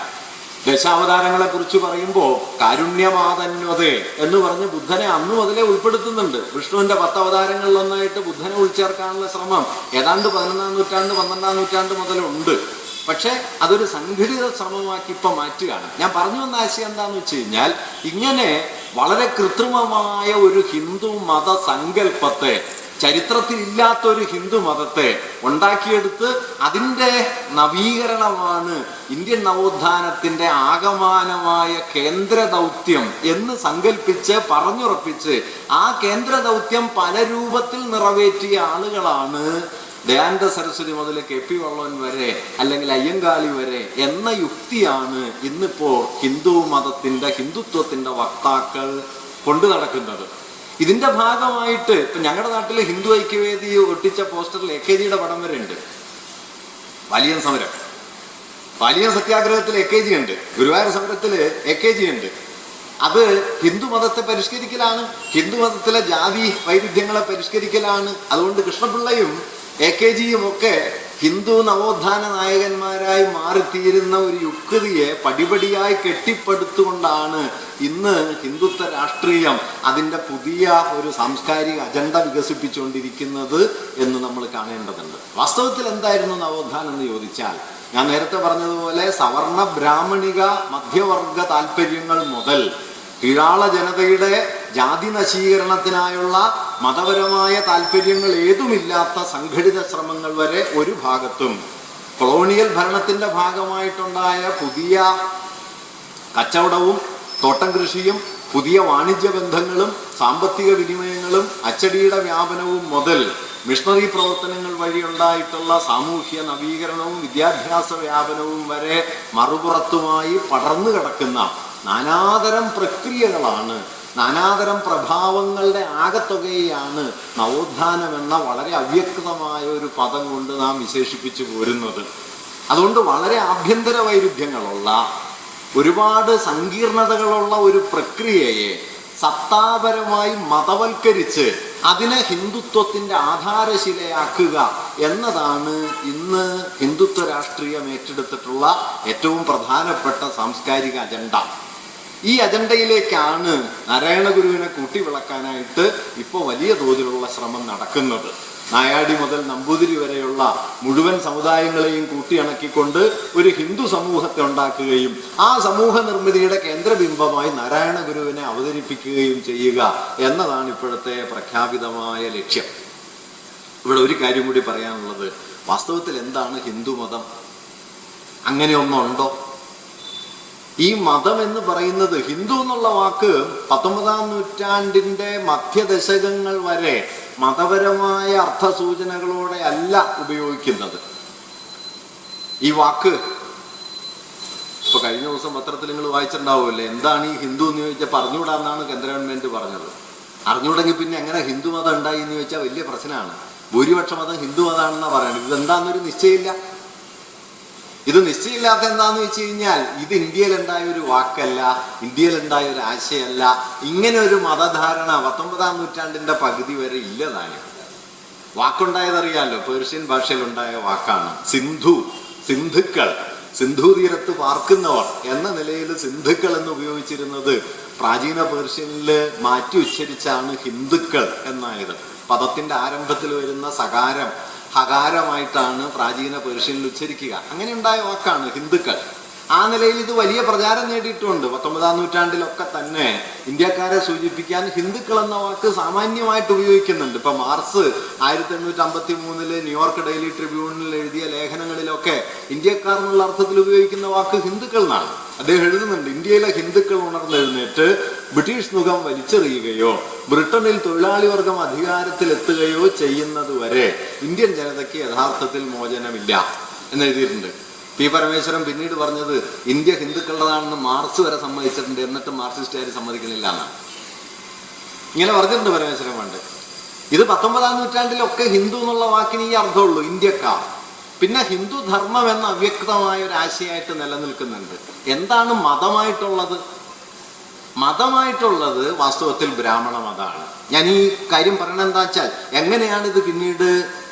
ദശാവതാരങ്ങളെ കുറിച്ച് പറയുമ്പോൾ കാരുണ്യമാതന്വതേ എന്ന് പറഞ്ഞ് ബുദ്ധനെ അന്ന് മുതലേ ഉൾപ്പെടുത്തുന്നുണ്ട്. വിഷ്ണുവിന്റെ 10 അവതാരങ്ങളിലൊന്നായിട്ട് ബുദ്ധനെ ഉൾച്ചേർക്കാനുള്ള ശ്രമം ഏതാണ്ട് 11-ാം നൂറ്റാണ്ട് 12-ാം നൂറ്റാണ്ട് മുതലുണ്ട്. പക്ഷെ അതൊരു സംഘടിത ശ്രമമാക്കി ഇപ്പം മാറ്റുകയാണ്. ഞാൻ പറഞ്ഞു വന്ന ആശയം എന്താന്ന് വെച്ച് കഴിഞ്ഞാൽ, ഇങ്ങനെ വളരെ കൃത്രിമമായ ഒരു ഹിന്ദു മത സങ്കല്പത്തെ, ചരിത്രത്തിൽ ഇല്ലാത്ത ഒരു ഹിന്ദു മതത്തെ ഉണ്ടാക്കിയെടുത്ത് അതിൻ്റെ നവീകരണമാണ് ഇന്ത്യൻ നവോത്ഥാനത്തിൻ്റെ ആകമാനമായ കേന്ദ്ര ദൗത്യം എന്ന് സങ്കല്പിച്ച് പറഞ്ഞുറപ്പിച്ച് ആ കേന്ദ്ര ദൗത്യം പല രൂപത്തിൽ നിറവേറ്റിയ ആളുകളാണ് ദയാനന്ദ സരസ്വതി മുതൽ KP വള്ളോൻ വരെ അല്ലെങ്കിൽ അയ്യങ്കാളി വരെ എന്ന യുക്തിയാണ് ഇന്നിപ്പോ ഹിന്ദുത്വത്തിന്റെ വക്താക്കൾ കൊണ്ടു നടക്കുന്നത്. ഇതിന്റെ ഭാഗമായിട്ട് ഇപ്പൊ ഞങ്ങളുടെ നാട്ടിൽ ഹിന്ദു ഐക്യവേദി ഒട്ടിച്ച പോസ്റ്ററിൽ AKGയുടെ പടം വരെ ഉണ്ട്. വലിയ സമരം, വലിയ സത്യാഗ്രഹത്തിൽ AKG ഉണ്ട്, ഗുരുവായൂർ സമരത്തിൽ AKG ഉണ്ട്. അത് ഹിന്ദുമതത്തെ പരിഷ്കരിക്കലാണ്, ഹിന്ദുമതത്തിലെ ജാതി വൈരുദ്ധ്യങ്ങളെ പരിഷ്കരിക്കലാണ്. അതുകൊണ്ട് കൃഷ്ണപിള്ളയും AKGയും ഒക്കെ ഹിന്ദു നവോത്ഥാന നായകന്മാരായി മാറിത്തീരുന്ന ഒരു യുക്തിയെ പടിപടിയായി കെട്ടിപ്പടുത്തുകൊണ്ടാണ് ഇന്ന് ഹിന്ദുത്വ രാഷ്ട്രീയം അതിൻ്റെ പുതിയ ഒരു സാംസ്കാരിക അജണ്ട വികസിപ്പിച്ചുകൊണ്ടിരിക്കുന്നത് എന്ന് നമ്മൾ കാണേണ്ടതുണ്ട്. വാസ്തവത്തിൽ എന്തായിരുന്നു നവോത്ഥാനം എന്ന് ചോദിച്ചാൽ, ഞാൻ നേരത്തെ പറഞ്ഞതുപോലെ സവർണ ബ്രാഹ്മണിക മധ്യവർഗ താല്പര്യങ്ങൾ മുതൽ കീഴാള ജനതയുടെ ജാതി നശീകരണത്തിനായുള്ള മതപരമായ താല്പര്യങ്ങൾ ഏതുമില്ലാത്ത സംഘടിത ശ്രമങ്ങൾ വരെ ഒരു ഭാഗത്തും, കൊളോണിയൽ ഭരണത്തിന്റെ ഭാഗമായിട്ടുണ്ടായ പുതിയ കച്ചവടവും തോട്ടം കൃഷിയും പുതിയ വാണിജ്യ ബന്ധങ്ങളും സാമ്പത്തിക വിനിമയങ്ങളും അച്ചടിയുടെ വ്യാപനവും മുതൽ മിഷണറി പ്രവർത്തനങ്ങൾ വഴി ഉണ്ടായിട്ടുള്ള സാമൂഹ്യ നവീകരണവും വിദ്യാഭ്യാസ വ്യാപനവും വരെ മറുപുറത്തുമായി പടർന്നു കിടക്കുന്ന നാനാതരം പ്രക്രിയകളാണ്, നാനാതരം പ്രഭാവങ്ങളുടെ ആകത്തുകയാണ് നവോത്ഥാനം എന്ന വളരെ അവ്യക്തമായ ഒരു പദം കൊണ്ട് നാം വിശേഷിപ്പിച്ചു പോരുന്നത്. അതുകൊണ്ട് വളരെ ആഭ്യന്തര വൈരുദ്ധ്യങ്ങളുള്ള, ഒരുപാട് സങ്കീർണതകളുള്ള ഒരു പ്രക്രിയയെ സത്താപരമായി മതവൽക്കരിച്ച് അതിനെ ഹിന്ദുത്വത്തിൻ്റെ ആധാരശിലയാക്കുക എന്നതാണ് ഇന്ന് ഹിന്ദുത്വ രാഷ്ട്രീയം ഏറ്റെടുത്തിട്ടുള്ള ഏറ്റവും പ്രധാനപ്പെട്ട സാംസ്കാരിക അജണ്ട. ഈ അജണ്ടയിലേക്കാണ് നാരായണ ഗുരുവിനെ കൂട്ടിവിളക്കാനായിട്ട് ഇപ്പോൾ വലിയ തോതിലുള്ള ശ്രമം നടക്കുന്നത്. നായാടി മുതൽ നമ്പൂതിരി വരെയുള്ള മുഴുവൻ സമുദായങ്ങളെയും കൂട്ടിയിണക്കിക്കൊണ്ട് ഒരു ഹിന്ദു സമൂഹത്തെ ഉണ്ടാക്കുകയും ആ സമൂഹ നിർമ്മിതിയുടെ കേന്ദ്രബിംബമായി നാരായണ ഗുരുവിനെ അവതരിപ്പിക്കുകയും ചെയ്യുക എന്നതാണ് ഇപ്പോഴത്തെ പ്രഖ്യാപിതമായ ലക്ഷ്യം. ഇവിടെ ഒരു കാര്യം കൂടി പറയാനുള്ളത്, വാസ്തവത്തിൽ എന്താണ് ഹിന്ദുമതം? അങ്ങനെ ഒന്നുണ്ടോ? ഈ മതം എന്ന് പറയുന്നത്, ഹിന്ദു എന്നുള്ള വാക്ക് 19-ാം നൂറ്റാണ്ടിൻ്റെ മധ്യദശകങ്ങൾ വരെ മതപരമായ അർത്ഥസൂചനകളോടെ അല്ല ഉപയോഗിക്കുന്നത്. ഈ വാക്ക് ഇപ്പൊ കഴിഞ്ഞ ദിവസം പത്രത്തിൽ നിങ്ങൾ വായിച്ചിട്ടുണ്ടാവുമല്ലേ, എന്താണ് ഈ ഹിന്ദു എന്ന് ചോദിച്ചാൽ അറിഞ്ഞൂടാന്നാണ് കേന്ദ്ര ഗവൺമെന്റ് പറഞ്ഞത്. അറിഞ്ഞൂടെങ്കിൽ പിന്നെ എങ്ങനെ ഹിന്ദു മതം ഉണ്ടായി എന്ന് ചോദിച്ചാൽ വലിയ പ്രശ്നമാണ്. ഭൂരിപക്ഷ മതം ഹിന്ദു മതമാണെന്നാണ് പറയുന്നത്. ഇതെന്താന്നൊരു നിശ്ചയമില്ല. ഇത് നിശ്ചയമില്ലാത്ത എന്താന്ന് വെച്ച് കഴിഞ്ഞാൽ ഇത് ഇന്ത്യയിലുണ്ടായ ഒരു വാക്കല്ല, ഇന്ത്യയിലുണ്ടായ ഒരു ആശയമല്ല. ഇങ്ങനെ ഒരു മതധാരണ 19-ാം നൂറ്റാണ്ടിന്റെ പകുതി വരെ ഇല്ലതാനും. വാക്കുണ്ടായതറിയാമല്ലോ, പേർഷ്യൻ ഭാഷയിലുണ്ടായ വാക്കാണ് സിന്ധു, സിന്ധുക്കൾ, സിന്ധു തീരത്ത് പാർക്കുന്നവർ എന്ന നിലയിൽ സിന്ധുക്കൾ എന്ന് ഉപയോഗിച്ചിരുന്നത് പ്രാചീന പേർഷ്യനിൽ മാറ്റി ഉച്ചരിച്ചാണ് ഹിന്ദുക്കൾ എന്നായത്. പദത്തിന്റെ ആരംഭത്തിൽ വരുന്ന സകാരം ഹകാരമായിട്ടാണ് പ്രാചീന പേർഷ്യനിൽ ഉച്ചരിക്കുക. അങ്ങനെ ഉണ്ടായ വാക്കാണ് ഹിന്ദുക്കൾ. ആ നിലയിൽ ഇത് വലിയ പ്രചാരം നേടിയിട്ടുണ്ട്. 19-ാം നൂറ്റാണ്ടിലൊക്കെ തന്നെ ഇന്ത്യക്കാരെ സൂചിപ്പിക്കാൻ ഹിന്ദുക്കൾ എന്ന വാക്ക് സാമാന്യമായിട്ട് ഉപയോഗിക്കുന്നുണ്ട്. ഇപ്പൊ മാർസ് 1853 ന്യൂയോർക്ക് ഡെയിലി ട്രിബ്യൂണിൽ എഴുതിയ ലേഖനങ്ങളിലൊക്കെ ഇന്ത്യക്കാർ എന്നുള്ള അർത്ഥത്തിൽ ഉപയോഗിക്കുന്ന വാക്ക് ഹിന്ദുക്കൾ എന്നാണ്. അദ്ദേഹം എഴുതുന്നുണ്ട്, ഇന്ത്യയിലെ ഹിന്ദുക്കൾ ഉണർന്നെഴുന്നേറ്റ് ബ്രിട്ടീഷ് മുഖം വലിച്ചെറിയുകയോ ബ്രിട്ടനിൽ തൊഴിലാളി വർഗം അധികാരത്തിലെത്തുകയോ ചെയ്യുന്നത് വരെ ഇന്ത്യൻ ജനതയ്ക്ക് യഥാർത്ഥത്തിൽ മോചനമില്ല എന്നെഴുതിയിട്ടുണ്ട്. പി പരമേശ്വരൻ പിന്നീട് പറഞ്ഞത് ഇന്ത്യ ഹിന്ദുക്കളുടേതാണെന്ന് മാർക്സ് വരെ സമ്മതിച്ചിട്ടുണ്ട്, എന്നിട്ട് മാർക്സിസ്റ്റുകാർ സമ്മതിക്കുന്നില്ല എന്നാണ്. ഇങ്ങനെ പറഞ്ഞിട്ടുണ്ട് പരമേശ്വരൻ പണ്ട്. ഇത് 19-ാം നൂറ്റാണ്ടിലൊക്കെ ഹിന്ദു എന്നുള്ള വാക്കിന് ഈ അർത്ഥമുള്ളൂ, ഇന്ത്യക്കാർ. പിന്നെ ഹിന്ദു ധർമ്മം എന്ന അവ്യക്തമായ ഒരു ആശയമായിട്ട് നിലനിൽക്കുന്നുണ്ട്. എന്താണ് മതമായിട്ടുള്ളത്? മതമായിട്ടുള്ളത് വാസ്തവത്തിൽ ബ്രാഹ്മണ മതമാണ്. ഞാൻ ഈ കാര്യം പറയണത് എന്താ വെച്ചാൽ എങ്ങനെയാണ് ഇത് പിന്നീട്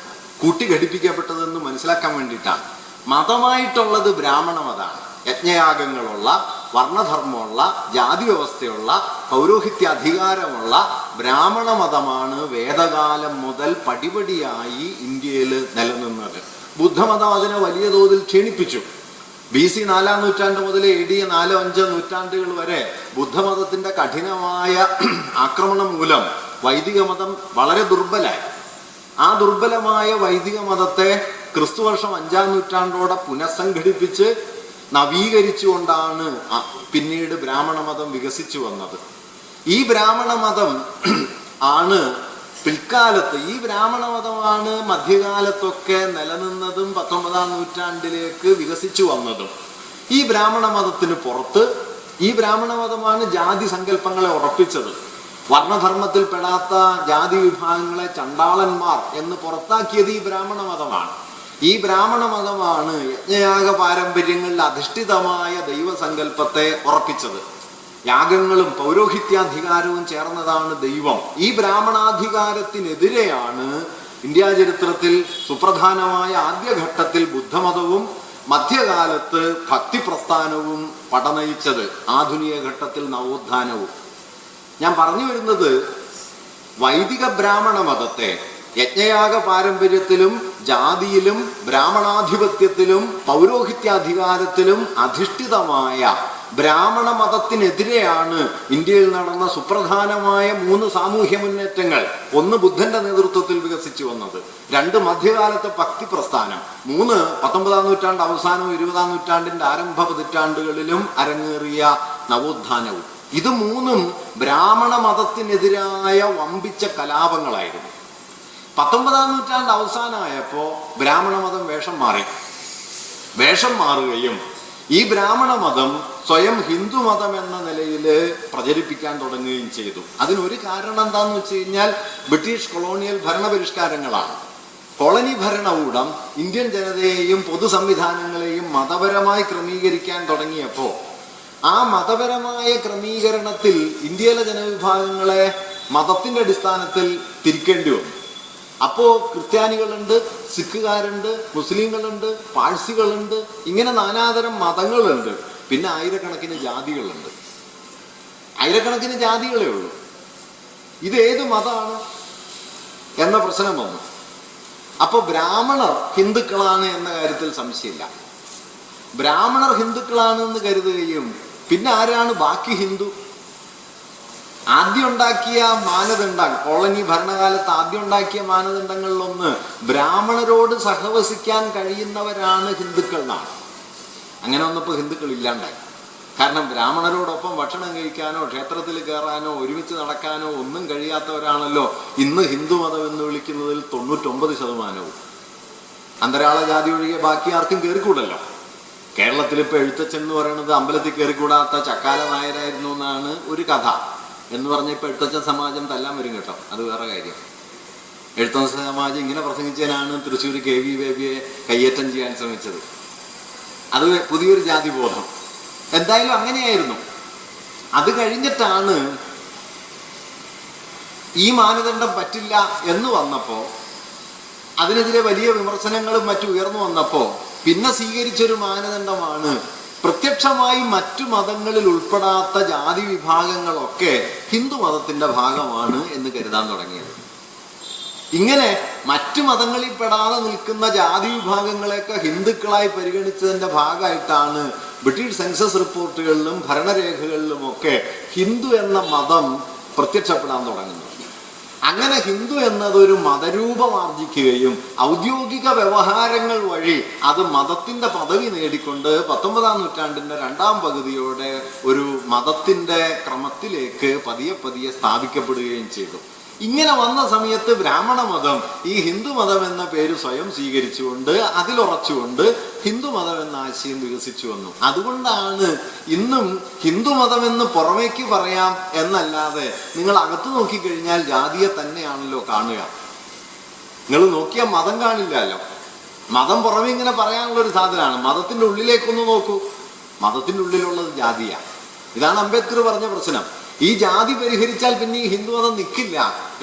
കൂട്ടിഘടിപ്പിക്കപ്പെട്ടതെന്ന് മനസ്സിലാക്കാൻ വേണ്ടിയിട്ടാണ്. മതമായിട്ടുള്ളത് ബ്രാഹ്മണ മതമാണ്. യജ്ഞയാഗങ്ങളുള്ള, വർണ്ണധർമ്മമുള്ള, ജാതി വ്യവസ്ഥയുള്ള, പൗരോഹിത്യ അധികാരമുള്ള ബ്രാഹ്മണ മതമാണ് വേദകാലം മുതൽ പടിപടിയായി ഇന്ത്യയിൽ നിലനിന്നത്. ബുദ്ധമതം അതിനെ വലിയ തോതിൽ ക്ഷീണിപ്പിച്ചു. BC 4-ാം നൂറ്റാണ്ട് മുതൽ AD 4-5 നൂറ്റാണ്ടുകൾ വരെ ബുദ്ധമതത്തിന്റെ കഠിനമായ ആക്രമണം മൂലം വൈദിക മതം വളരെ ദുർബലായി. ആ ദുർബലമായ വൈദിക മതത്തെ ക്രിസ്തുവർഷം 5-ാം നൂറ്റാണ്ടോടെ പുനഃസംഘടിപ്പിച്ച് നവീകരിച്ചുകൊണ്ടാണ് പിന്നീട് ബ്രാഹ്മണ മതം വികസിച്ചു വന്നത്. ഈ ബ്രാഹ്മണ മതം ആണ് പിൽക്കാലത്ത്, ഈ ബ്രാഹ്മണ മതമാണ് മധ്യകാലത്തൊക്കെ നിലനിന്നതും 19-ാം നൂറ്റാണ്ടിലേക്ക് വികസിച്ചു വന്നതും. ഈ ബ്രാഹ്മണ മതത്തിന് പുറത്ത് ഈ ബ്രാഹ്മണ മതമാണ് ജാതി സങ്കല്പങ്ങളെ ഉറപ്പിച്ചത്. വർണ്ണധർമ്മത്തിൽ പെടാത്ത ജാതി വിഭാഗങ്ങളെ ചണ്ടാളന്മാർ എന്ന് പുറത്താക്കിയത് ഈ ബ്രാഹ്മണ മതമാണ്. ഈ ബ്രാഹ്മണ മതമാണ് യജ്ഞയാഗ പാരമ്പര്യങ്ങളിൽ അധിഷ്ഠിതമായ ദൈവസങ്കല്പത്തെ ഉറപ്പിച്ചത്. യാഗങ്ങളും പൗരോഹിത്യാധികാരവും ചേർന്നതാണ് ദൈവം. ഈ ബ്രാഹ്മണാധികാരത്തിനെതിരെയാണ് ഇന്ത്യാ ചരിത്രത്തിൽ സുപ്രധാനമായ ആദ്യഘട്ടത്തിൽ ബുദ്ധമതവും മധ്യകാലത്ത് ഭക്തി പ്രസ്ഥാനവും പടനയിച്ചത്, ആധുനിക ഘട്ടത്തിൽ നവോത്ഥാനവും. ഞാൻ പറഞ്ഞു വരുന്നത്, വൈദിക ബ്രാഹ്മണ മതത്തെ യജ്ഞയാഗ പാരമ്പര്യത്തിലും ജാതിയിലും ബ്രാഹ്മണാധിപത്യത്തിലും പൗരോഹിത്യാധികാരത്തിലും അധിഷ്ഠിതമായ ബ്രാഹ്മണ മതത്തിനെതിരെയാണ് ഇന്ത്യയിൽ നടന്ന സുപ്രധാനമായ 3 സാമൂഹ്യ മുന്നേറ്റങ്ങൾ. 1 ബുദ്ധന്റെ നേതൃത്വത്തിൽ വികസിച്ചു വന്നത്, 2 മധ്യകാലത്തെ ഭക്തി പ്രസ്ഥാനം, 3 19-ാം നൂറ്റാണ്ട് അവസാനവും 20-ാം നൂറ്റാണ്ടിന്റെ ആരംഭ പതിറ്റാണ്ടുകളിലും അരങ്ങേറിയ നവോത്ഥാനവും. ഇത് 3ഉം ബ്രാഹ്മണ മതത്തിനെതിരായ വമ്പിച്ച കലാപങ്ങളായിരുന്നു. 19-ാം നൂറ്റാണ്ട് അവസാനമായപ്പോ ബ്രാഹ്മണ മതം വേഷം മാറുകയും ഈ ബ്രാഹ്മണ മതം സ്വയം ഹിന്ദു മതം എന്ന നിലയിൽ പ്രചരിപ്പിക്കാൻ തുടങ്ങുകയും ചെയ്തു. അതിനൊരു കാരണം എന്താന്ന് വെച്ച് കഴിഞ്ഞാൽ ബ്രിട്ടീഷ് കൊളോണിയൽ ഭരണപരിഷ്കാരങ്ങളാണ്. കോളനി ഭരണകൂടം ഇന്ത്യൻ ജനതയെയും പൊതു സംവിധാനങ്ങളെയും മതപരമായി ക്രമീകരിക്കാൻ തുടങ്ങിയപ്പോൾ ആ മതപരമായ ക്രമീകരണത്തിൽ ഇന്ത്യയിലെ ജനവിഭാഗങ്ങളെ മതത്തിന്റെ അടിസ്ഥാനത്തിൽ തിരിക്കേണ്ടി വന്നു. അപ്പോ ക്രിസ്ത്യാനികളുണ്ട്, സിഖുകാരുണ്ട്, മുസ്ലിങ്ങളുണ്ട്, പാഴ്സികളുണ്ട്, ഇങ്ങനെ നാനാതരം മതങ്ങളുണ്ട്. പിന്നെ ആയിരക്കണക്കിന് ജാതികളുണ്ട്. ആയിരക്കണക്കിന് ജാതികളേ ഉള്ളൂ. ഇത് ഏത് മതമാണ് എന്ന പ്രശ്നം വന്നു. അപ്പൊ ബ്രാഹ്മണർ ഹിന്ദുക്കളാണ് എന്ന കാര്യത്തിൽ സംശയമില്ല. ബ്രാഹ്മണർ ഹിന്ദുക്കളാണ് എന്ന് കരുതുകയും പിന്നെ ആരാണ് ബാക്കി ഹിന്ദു? ആദ്യം ഉണ്ടാക്കിയ മാനദണ്ഡം, കോളനി ഭരണകാലത്ത് ആദ്യം ഉണ്ടാക്കിയ മാനദണ്ഡങ്ങളിലൊന്ന് ബ്രാഹ്മണരോട് സഹവസിക്കാൻ കഴിയുന്നവരാണ് ഹിന്ദുക്കൾ എന്നാണ്. അങ്ങനെ വന്നപ്പോൾ ഹിന്ദുക്കൾ ഇല്ലാണ്ടായി. കാരണം ബ്രാഹ്മണരോടൊപ്പം ഭക്ഷണം കഴിക്കാനോ ക്ഷേത്രത്തിൽ കയറാനോ ഒരുമിച്ച് നടക്കാനോ ഒന്നും കഴിയാത്തവരാണല്ലോ ഇന്ന് ഹിന്ദുമതം എന്ന് വിളിക്കുന്നതിൽ 99%. അന്തരാള ജാതി ഒഴികെ ബാക്കി ആർക്കും കയറിക്കൂടല്ലോ. കേരളത്തിൽ ഇപ്പോൾ എഴുത്തച്ഛൻ എന്ന് പറയുന്നത് അമ്പലത്തിൽ കയറിക്കൂടാത്ത ചക്കാല നായരായിരുന്നു എന്നാണ് ഒരു കഥ. എന്ന് പറഞ്ഞ ഇപ്പോൾ എഴുത്തച്ഛൻ സമാജം തല്ലാൻ വരും കേട്ടോ, അത് വേറെ കാര്യം. എഴുത്തച്ഛൻ സമാജം ഇങ്ങനെ പ്രസംഗിച്ചതിനാണ് തൃശ്ശൂർ KV ബേബിയെ കയ്യേറ്റം ചെയ്യാൻ ശ്രമിച്ചത്. അത് പുതിയൊരു ജാതി ബോധം. എന്തായാലും അങ്ങനെയായിരുന്നു. അത് കഴിഞ്ഞിട്ടാണ് ഈ മാനദണ്ഡം പറ്റില്ല എന്ന് വന്നപ്പോൾ, അതിനെതിരെ വലിയ വിമർശനങ്ങളും മറ്റും ഉയർന്നു വന്നപ്പോൾ പിന്നെ സ്വീകരിച്ചൊരു മാനദണ്ഡമാണ് പ്രത്യക്ഷമായി മറ്റു മതങ്ങളിൽ ഉൾപ്പെടാത്ത ജാതി വിഭാഗങ്ങളൊക്കെ ഹിന്ദു മതത്തിന്റെ ഭാഗമാണ് എന്ന് കരുതാൻ തുടങ്ങിയത്. ഇങ്ങനെ മറ്റു മതങ്ങളിൽ പെടാതെ നിൽക്കുന്ന ജാതി വിഭാഗങ്ങളെയൊക്കെ ഹിന്ദുക്കളായി പരിഗണിച്ചതിന്റെ ഭാഗമായിട്ടാണ് ബ്രിട്ടീഷ് സെൻസസ് റിപ്പോർട്ടുകളിലും ഭരണരേഖകളിലും ഒക്കെ ഹിന്ദു എന്ന മതം പ്രത്യക്ഷപ്പെടാൻ തുടങ്ങുന്നത്. അങ്ങനെ ഹിന്ദു എന്നതൊരു മതരൂപം ആർജിക്കുകയും ഔദ്യോഗിക വ്യവഹാരങ്ങൾ വഴി അത് മതത്തിന്റെ പദവി നേടിക്കൊണ്ട് 19-ാം നൂറ്റാണ്ടിന്റെ രണ്ടാം പകുതിയോടെ ഒരു മതത്തിന്റെ ക്രമത്തിലേക്ക് പതിയെ പതിയെ സ്ഥാപിക്കപ്പെടുകയും ചെയ്തു. ഇങ്ങനെ വന്ന സമയത്ത് ബ്രാഹ്മണ മതം ഈ ഹിന്ദു മതം എന്ന പേര് സ്വയം സ്വീകരിച്ചുകൊണ്ട് അതിലുറച്ചുകൊണ്ട് ഹിന്ദു മതം എന്ന ആശയം വികസിച്ചു വന്നു. അതുകൊണ്ടാണ് ഇന്നും ഹിന്ദു മതം എന്ന് പുറമേക്ക് പറയാം എന്നല്ലാതെ നിങ്ങൾ അകത്ത് നോക്കിക്കഴിഞ്ഞാൽ ജാതിയെ തന്നെയാണല്ലോ കാണുക. നിങ്ങൾ നോക്കിയാൽ മതം കാണില്ലല്ലോ. മതം പുറമെ ഇങ്ങനെ പറയാനുള്ള ഒരു സാധനമാണ്. മതത്തിന്റെ ഉള്ളിലേക്കൊന്ന് നോക്കൂ, മതത്തിന്റെ ഉള്ളിലുള്ളത് ജാതിയാണ്. ഇതാണ് അംബേദ്കർ പറഞ്ഞ പ്രശ്നം. ഈ ജാതി പരിഹരിച്ചാൽ പിന്നെ ഈ ഹിന്ദുമതം നിൽക്കില്ല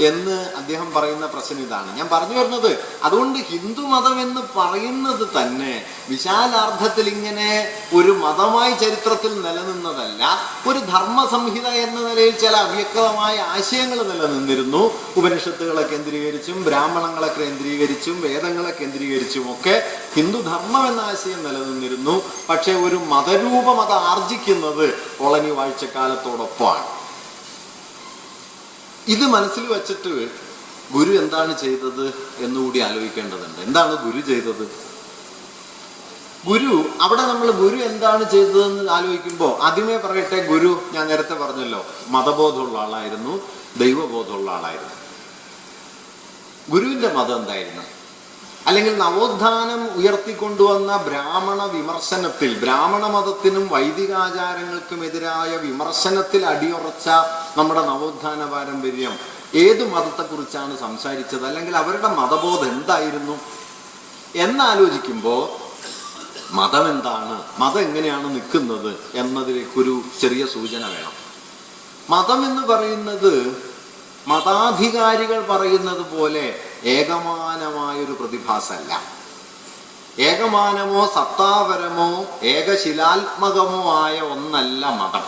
എന്ന് അദ്ദേഹം പറയുന്ന പ്രശ്നം ഇതാണ്. ഞാൻ പറഞ്ഞു വരുന്നത്, അതുകൊണ്ട് ഹിന്ദുമതം എന്ന് പറയുന്നത് തന്നെ വിശാലാർത്ഥത്തിൽ ഇങ്ങനെ ഒരു മതമായി ചരിത്രത്തിൽ നിലനിന്നതല്ല. ഒരു ധർമ്മസംഹിത എന്ന നിലയിൽ ചില അവ്യക്തമായ ആശയങ്ങൾ നിലനിന്നിരുന്നു. ഉപനിഷത്തുകളെ കേന്ദ്രീകരിച്ചും ബ്രാഹ്മണങ്ങളെ കേന്ദ്രീകരിച്ചും വേദങ്ങളെ കേന്ദ്രീകരിച്ചും ഒക്കെ ഹിന്ദുധർമ്മം എന്ന ആശയം നിലനിന്നിരുന്നു. പക്ഷെ ഒരു മതരൂപം അത് ആർജിക്കുന്നത് കോളനി വാഴ്ചക്കാലത്തോടൊപ്പമാണ്. ഇത് മനസ്സിൽ വച്ചിട്ട് ഗുരു എന്താണ് ചെയ്തത് എന്നുകൂടി ആലോചിക്കേണ്ടതുണ്ട്. എന്താണ് ഗുരു ചെയ്തത്? ഗുരു ഗുരു എന്താണ് ചെയ്തതെന്ന് ആലോചിക്കുമ്പോൾ ആദ്യമേ പറയട്ടെ, ഗുരു ഞാൻ നേരത്തെ പറഞ്ഞല്ലോ മതബോധമുള്ള ആളായിരുന്നു, ദൈവബോധമുള്ള ആളായിരുന്നു. ഗുരുവിന്റെ മതം എന്തായിരുന്നു? അല്ലെങ്കിൽ നവോത്ഥാനം ഉയർത്തിക്കൊണ്ടുവന്ന ബ്രാഹ്മണ വിമർശനത്തിൽ, ബ്രാഹ്മണ മതത്തിനും വൈദികാചാരങ്ങൾക്കുമെതിരായ വിമർശനത്തിൽ അടിയുറച്ച നമ്മുടെ നവോത്ഥാന പാരമ്പര്യം ഏത് മതത്തെക്കുറിച്ചാണ് സംസാരിച്ചത്, അല്ലെങ്കിൽ അവരുടെ മതബോധം എന്തായിരുന്നു എന്നാലോചിക്കുമ്പോൾ മതം എന്താണ്, മതം എങ്ങനെയാണ് നിൽക്കുന്നത് എന്നതിലേക്കൊരു ചെറിയ സൂചന വേണം. മതം എന്ന് പറയുന്നത് മതാധികാരികൾ പറയുന്നത് പോലെ ഏകമാനമായൊരു പ്രതിഭാസമല്ല. ഏകമാനമോ സത്താപരമോ ഏകശിലാത്മകമോ ആയ ഒന്നല്ല മതം.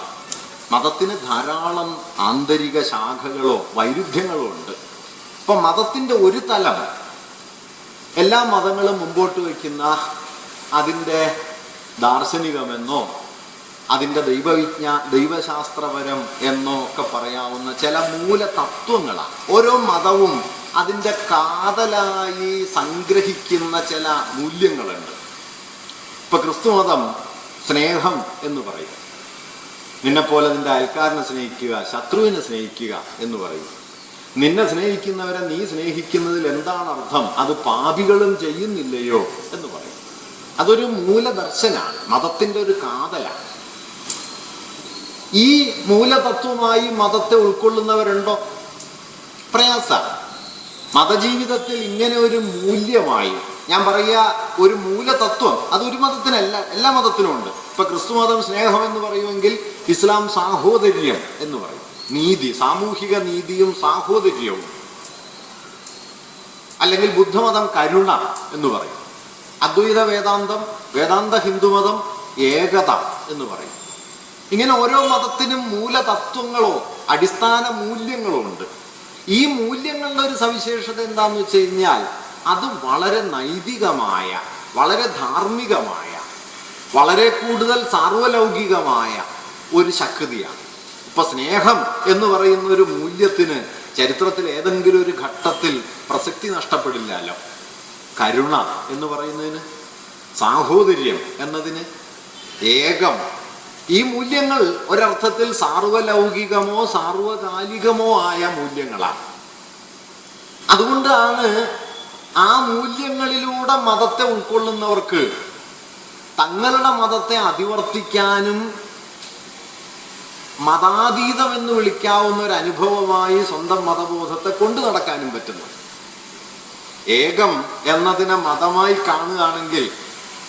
മതത്തിന് ധാരാളം ആന്തരിക ശാഖകളോ വൈരുദ്ധ്യങ്ങളോ ഉണ്ട്. ഇപ്പൊ മതത്തിന്റെ ഒരു തലം എല്ലാ മതങ്ങളും മുമ്പോട്ട് വയ്ക്കുന്ന അതിൻ്റെ ദാർശനികമെന്നോ അതിൻ്റെ ദൈവശാസ്ത്രപരം എന്നോ ഒക്കെ പറയാവുന്ന ചില മൂലതത്വങ്ങളാണ്. ഓരോ മതവും അതിൻ്റെ കാതലായി സംഗ്രഹിക്കുന്ന ചില മൂല്യങ്ങളുണ്ട്. ഇപ്പൊ ക്രിസ്തുമതം സ്നേഹം എന്ന് പറയും. നിന്നെപ്പോലെ നിന്റെ അയൽക്കാരനെ സ്നേഹിക്കുക, ശത്രുവിനെ സ്നേഹിക്കുക എന്ന് പറയും. നിന്നെ സ്നേഹിക്കുന്നവരെ നീ സ്നേഹിക്കുന്നതിൽ എന്താണ് അർത്ഥം? അത് പാപികളും ചെയ്യുന്നില്ലയോ എന്ന് പറയും. അതൊരു മൂലദർശനാണ്, മതത്തിന്റെ ഒരു കാതലാണ്. ഈ മൂലതത്വമായി മതത്തെ ഉൾക്കൊള്ളുന്നവരുണ്ടോ? പ്രയാസ. മതജീവിതത്തിൽ ഇങ്ങനെ ഒരു മൂല്യമായി ഞാൻ പറയുക, ഒരു മൂലതത്വം അതൊരു മതത്തിനല്ല, എല്ലാ മതത്തിനും ഉണ്ട്. ഇപ്പൊ ക്രിസ്തുമതം സ്നേഹം എന്ന് പറയുമെങ്കിൽ ഇസ്ലാം സാഹോദര്യം എന്ന് പറയും. നീതി, സാമൂഹിക നീതിയും സാഹോദര്യവും. അല്ലെങ്കിൽ ബുദ്ധമതം കരുണ എന്ന് പറയും. അദ്വൈത വേദാന്തം, വേദാന്ത ഹിന്ദുമതം ഏകത എന്ന് പറയും. ഇങ്ങനെ ഓരോ മതത്തിനും മൂലതത്വങ്ങളോ അടിസ്ഥാന മൂല്യങ്ങളോ ഉണ്ട്. ഈ മൂല്യങ്ങളുടെ ഒരു സവിശേഷത എന്താന്ന് വെച്ച് കഴിഞ്ഞാൽ അത് വളരെ നൈതികമായ, വളരെ ധാർമ്മികമായ, വളരെ കൂടുതൽ സാർവലൗകികമായ ഒരു ശക്തിയാണ്. ഇപ്പൊ സ്നേഹം എന്ന് പറയുന്ന ഒരു മൂല്യത്തിന് ചരിത്രത്തിൽ ഏതെങ്കിലും ഒരു ഘട്ടത്തിൽ പ്രസക്തി നഷ്ടപ്പെടില്ലല്ലോ. കരുണ എന്ന് പറയുന്നതിന്, സാഹോദര്യം എന്നതിന്, ഏകം, ഈ മൂല്യങ്ങൾ ഒരർത്ഥത്തിൽ സാർവലൗകികമോ സാർവകാലികമോ ആയ മൂല്യങ്ങളാണ്. അതുകൊണ്ടാണ് ആ മൂല്യങ്ങളിലൂടെ മതത്തെ ഉൾക്കൊള്ളുന്നവർക്ക് തങ്ങളുടെ മതത്തെ അതിവർത്തിക്കാനും മതാതീതം എന്ന് വിളിക്കാവുന്ന ഒരു അനുഭവമായി സ്വന്തം മതബോധത്തെ കൊണ്ടു നടക്കാനും പറ്റുന്നു. ഏകം എന്നതിനെ മതമായി കാണുകയാണെങ്കിൽ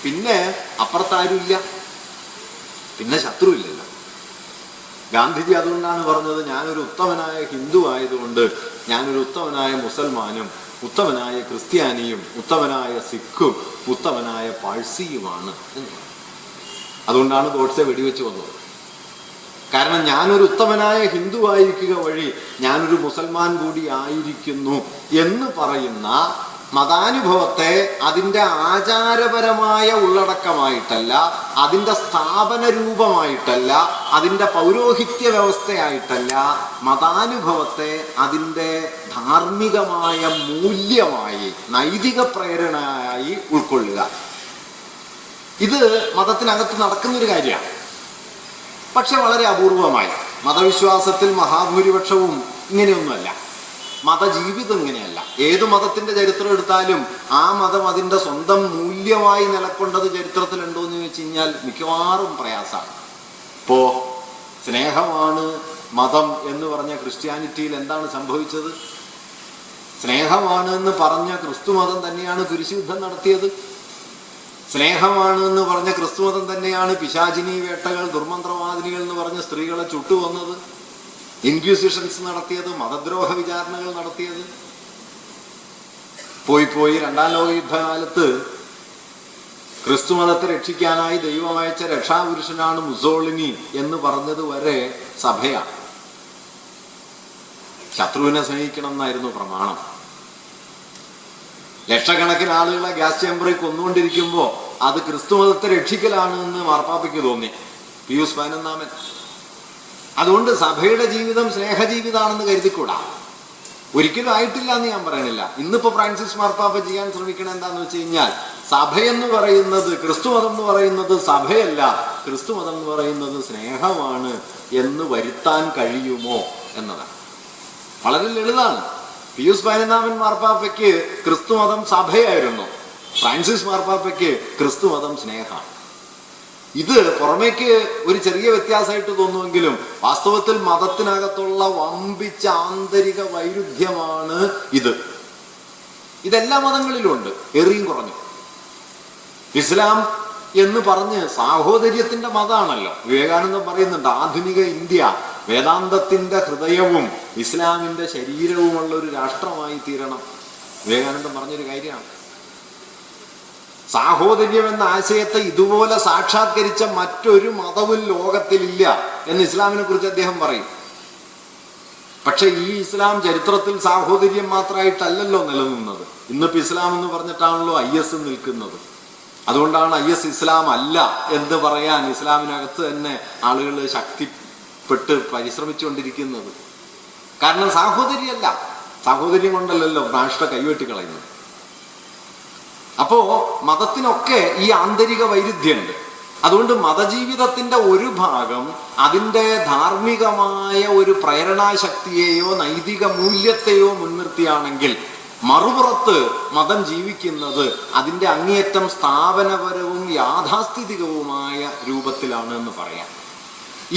പിന്നെ അപ്പുറത്താരുമില്ല, പിന്നെ ശത്രു ഇല്ലല്ലോ. ഗാന്ധിജി അതുകൊണ്ടാണ് പറഞ്ഞത്, ഞാനൊരു ഉത്തമനായ ഹിന്ദു ആയതുകൊണ്ട് ഞാനൊരു ഉത്തമനായ മുസൽമാനും ഉത്തമനായ ക്രിസ്ത്യാനിയും ഉത്തമനായ സിഖും ഉത്തമനായ പാഴ്സിയുമാണ് എന്ന്. അതുകൊണ്ടാണ് ഗോഡ്സെ വെടിവെച്ച് വന്നത്. കാരണം ഞാനൊരു ഉത്തമനായ ഹിന്ദു ആയിരിക്കുക വഴി ഞാനൊരു മുസൽമാൻ കൂടി ആയിരിക്കുന്നു എന്ന് പറയുന്ന മതാനുഭവത്തെ അതിൻ്റെ ആചാരപരമായ ഉള്ളടക്കമായിട്ടല്ല, അതിൻ്റെ സ്ഥാപന രൂപമായിട്ടല്ല, അതിൻ്റെ പൗരോഹിത്യ വ്യവസ്ഥയായിട്ടല്ല, മതാനുഭവത്തെ അതിൻ്റെ ധാർമ്മികമായ മൂല്യമായി, നൈതിക പ്രേരണയായി ഉൾക്കൊള്ളുക. ഇത് മതത്തിനകത്ത് നടക്കുന്നൊരു കാര്യമാണ്. പക്ഷെ വളരെ അപൂർവമായി. മതവിശ്വാസത്തിൽ മഹാഭൂരിപക്ഷവും ഇങ്ങനെയൊന്നുമല്ല. മതജീവിതം ഇങ്ങനെയല്ല. ഏത് മതത്തിന്റെ ചരിത്രം എടുത്താലും ആ മതം അതിൻ്റെ സ്വന്തം മൂല്യമായി നിലക്കൊണ്ടത് ചരിത്രത്തിലുണ്ടോ എന്ന് ചോദിച്ചു കഴിഞ്ഞാൽ മിക്കവാറും പ്രയാസമാണ്. ഇപ്പോ സ്നേഹമാണ് മതം എന്ന് പറഞ്ഞ ക്രിസ്ത്യാനിറ്റിയിൽ എന്താണ് സംഭവിച്ചത്? സ്നേഹമാണ് എന്ന് പറഞ്ഞ ക്രിസ്തുമതം തന്നെയാണ് കുരിശുയുദ്ധം നടത്തിയത്. സ്നേഹമാണ് എന്ന് പറഞ്ഞ ക്രിസ്തുമതം തന്നെയാണ് പിശാചിനി വേട്ടകൾ, ദുർമന്ത്രവാദിനികൾ എന്ന് പറഞ്ഞ സ്ത്രീകളെ ചുട്ടുവന്നത്, ഇൻക്വിസിഷൻസ് നടത്തിയത്, മതദ്രോഹ വിചാരണകൾ നടത്തിയത്. പോയി രണ്ടാം ലോക യുദ്ധകാലത്ത് ക്രിസ്തുമതത്തെ രക്ഷിക്കാനായി ദൈവം അയച്ച രക്ഷാപുരുഷനാണ് മുസോളിനി എന്ന് പറഞ്ഞത് വരെ സഭയാണ്. ശത്രുവിനെ സ്നേഹിക്കണം എന്നായിരുന്നു പ്രമാണം. ലക്ഷക്കണക്കിന് ആളുകളെ ഗ്യാസ് ചേമ്പറിൽ കൊന്നുകൊണ്ടിരിക്കുമ്പോൾ അത് ക്രിസ്തുമതത്തെ രക്ഷിക്കലാണ് എന്ന് മാർപ്പാപ്പയ്ക്ക് തോന്നി, പിയൂസ് 11. അതുകൊണ്ട് സഭയുടെ ജീവിതം സ്നേഹജീവിതാണെന്ന് കരുതിക്കൂടാ. ഒരിക്കലും ആയിട്ടില്ല എന്ന് ഞാൻ പറയണില്ല. ഇന്നിപ്പോ ഫ്രാൻസിസ് മാർപ്പാപ്പ ചെയ്യാൻ ശ്രമിക്കണം എന്താന്ന് വെച്ച് കഴിഞ്ഞാൽ, സഭയെന്ന് പറയുന്നത്, ക്രിസ്തുമതം എന്ന് പറയുന്നത് സഭയല്ല, ക്രിസ്തുമതം എന്ന് പറയുന്നത് സ്നേഹമാണ് എന്ന് വരുത്താൻ കഴിയുമോ എന്നതാണ്. വളരെ ലളിതാണ്. പിയൂസ് 11 മാർപ്പാപ്പയ്ക്ക് ക്രിസ്തുമതം സഭയായിരുന്നു, ഫ്രാൻസിസ് മാർപ്പാപ്പയ്ക്ക് ക്രിസ്തുമതം സ്നേഹമാണ്. ഇത് പുറമേക്ക് ഒരു ചെറിയ വ്യത്യാസമായിട്ട് തോന്നുമെങ്കിലും വാസ്തവത്തിൽ മതത്തിനകത്തുള്ള വമ്പിച്ച ആന്തരിക വൈരുദ്ധ്യമാണ് ഇത്. ഇതെല്ലാ മതങ്ങളിലും ഉണ്ട്, ഏറിയും കുറഞ്ഞു. ഇസ്ലാം എന്ന് പറഞ്ഞ് സാഹോദര്യത്തിന്റെ മതമാണല്ലോ. വിവേകാനന്ദൻ പറയുന്നുണ്ട്, ആധുനിക ഇന്ത്യ വേദാന്തത്തിന്റെ ഹൃദയവും ഇസ്ലാമിന്റെ ശരീരവുമുള്ള ഒരു രാഷ്ട്രമായി തീരണം. വിവേകാനന്ദൻ പറഞ്ഞൊരു കാര്യമാണ്. സാഹോദര്യം എന്ന ആശയത്തെ ഇതുപോലെ സാക്ഷാത്കരിച്ച മറ്റൊരു മതവും ലോകത്തിലില്ല എന്ന് ഇസ്ലാമിനെ കുറിച്ച് അദ്ദേഹം പറയും. പക്ഷെ ഈ ഇസ്ലാം ചരിത്രത്തിൽ സാഹോദര്യം മാത്രമായിട്ടല്ലല്ലോ നിലനിന്നത്. ഇന്നിപ്പോ ഇസ്ലാം എന്ന് പറഞ്ഞിട്ടാണല്ലോ IS നിൽക്കുന്നത്. അതുകൊണ്ടാണ് IS ഇസ്ലാം അല്ല എന്ന് പറയാൻ ഇസ്ലാമിനകത്ത് തന്നെ ആളുകൾ ശക്തിപ്പെട്ട് പരിശ്രമിച്ചുകൊണ്ടിരിക്കുന്നത്. കാരണം സാഹോദര്യമല്ല, സാഹോദര്യം കൊണ്ടല്ലല്ലോ രാഷ്ട്ര കൈവെട്ടിക്കളയുന്നത്. അപ്പോ മതത്തിനൊക്കെ ഈ ആന്തരിക വൈരുദ്ധ്യമുണ്ട്. അതുകൊണ്ട് മതജീവിതത്തിന്റെ ഒരു ഭാഗം അതിൻ്റെ ധാർമ്മികമായ ഒരു പ്രേരണാശക്തിയെയോ നൈതിക മൂല്യത്തെയോ മുൻനിർത്തിയാണെങ്കിൽ, മറുപുറത്ത് മതം ജീവിക്കുന്നത് അതിൻ്റെ അങ്ങേയറ്റം സ്ഥാപനപരവും യാഥാസ്ഥിതികവുമായ രൂപത്തിലാണ് എന്ന് പറയാം.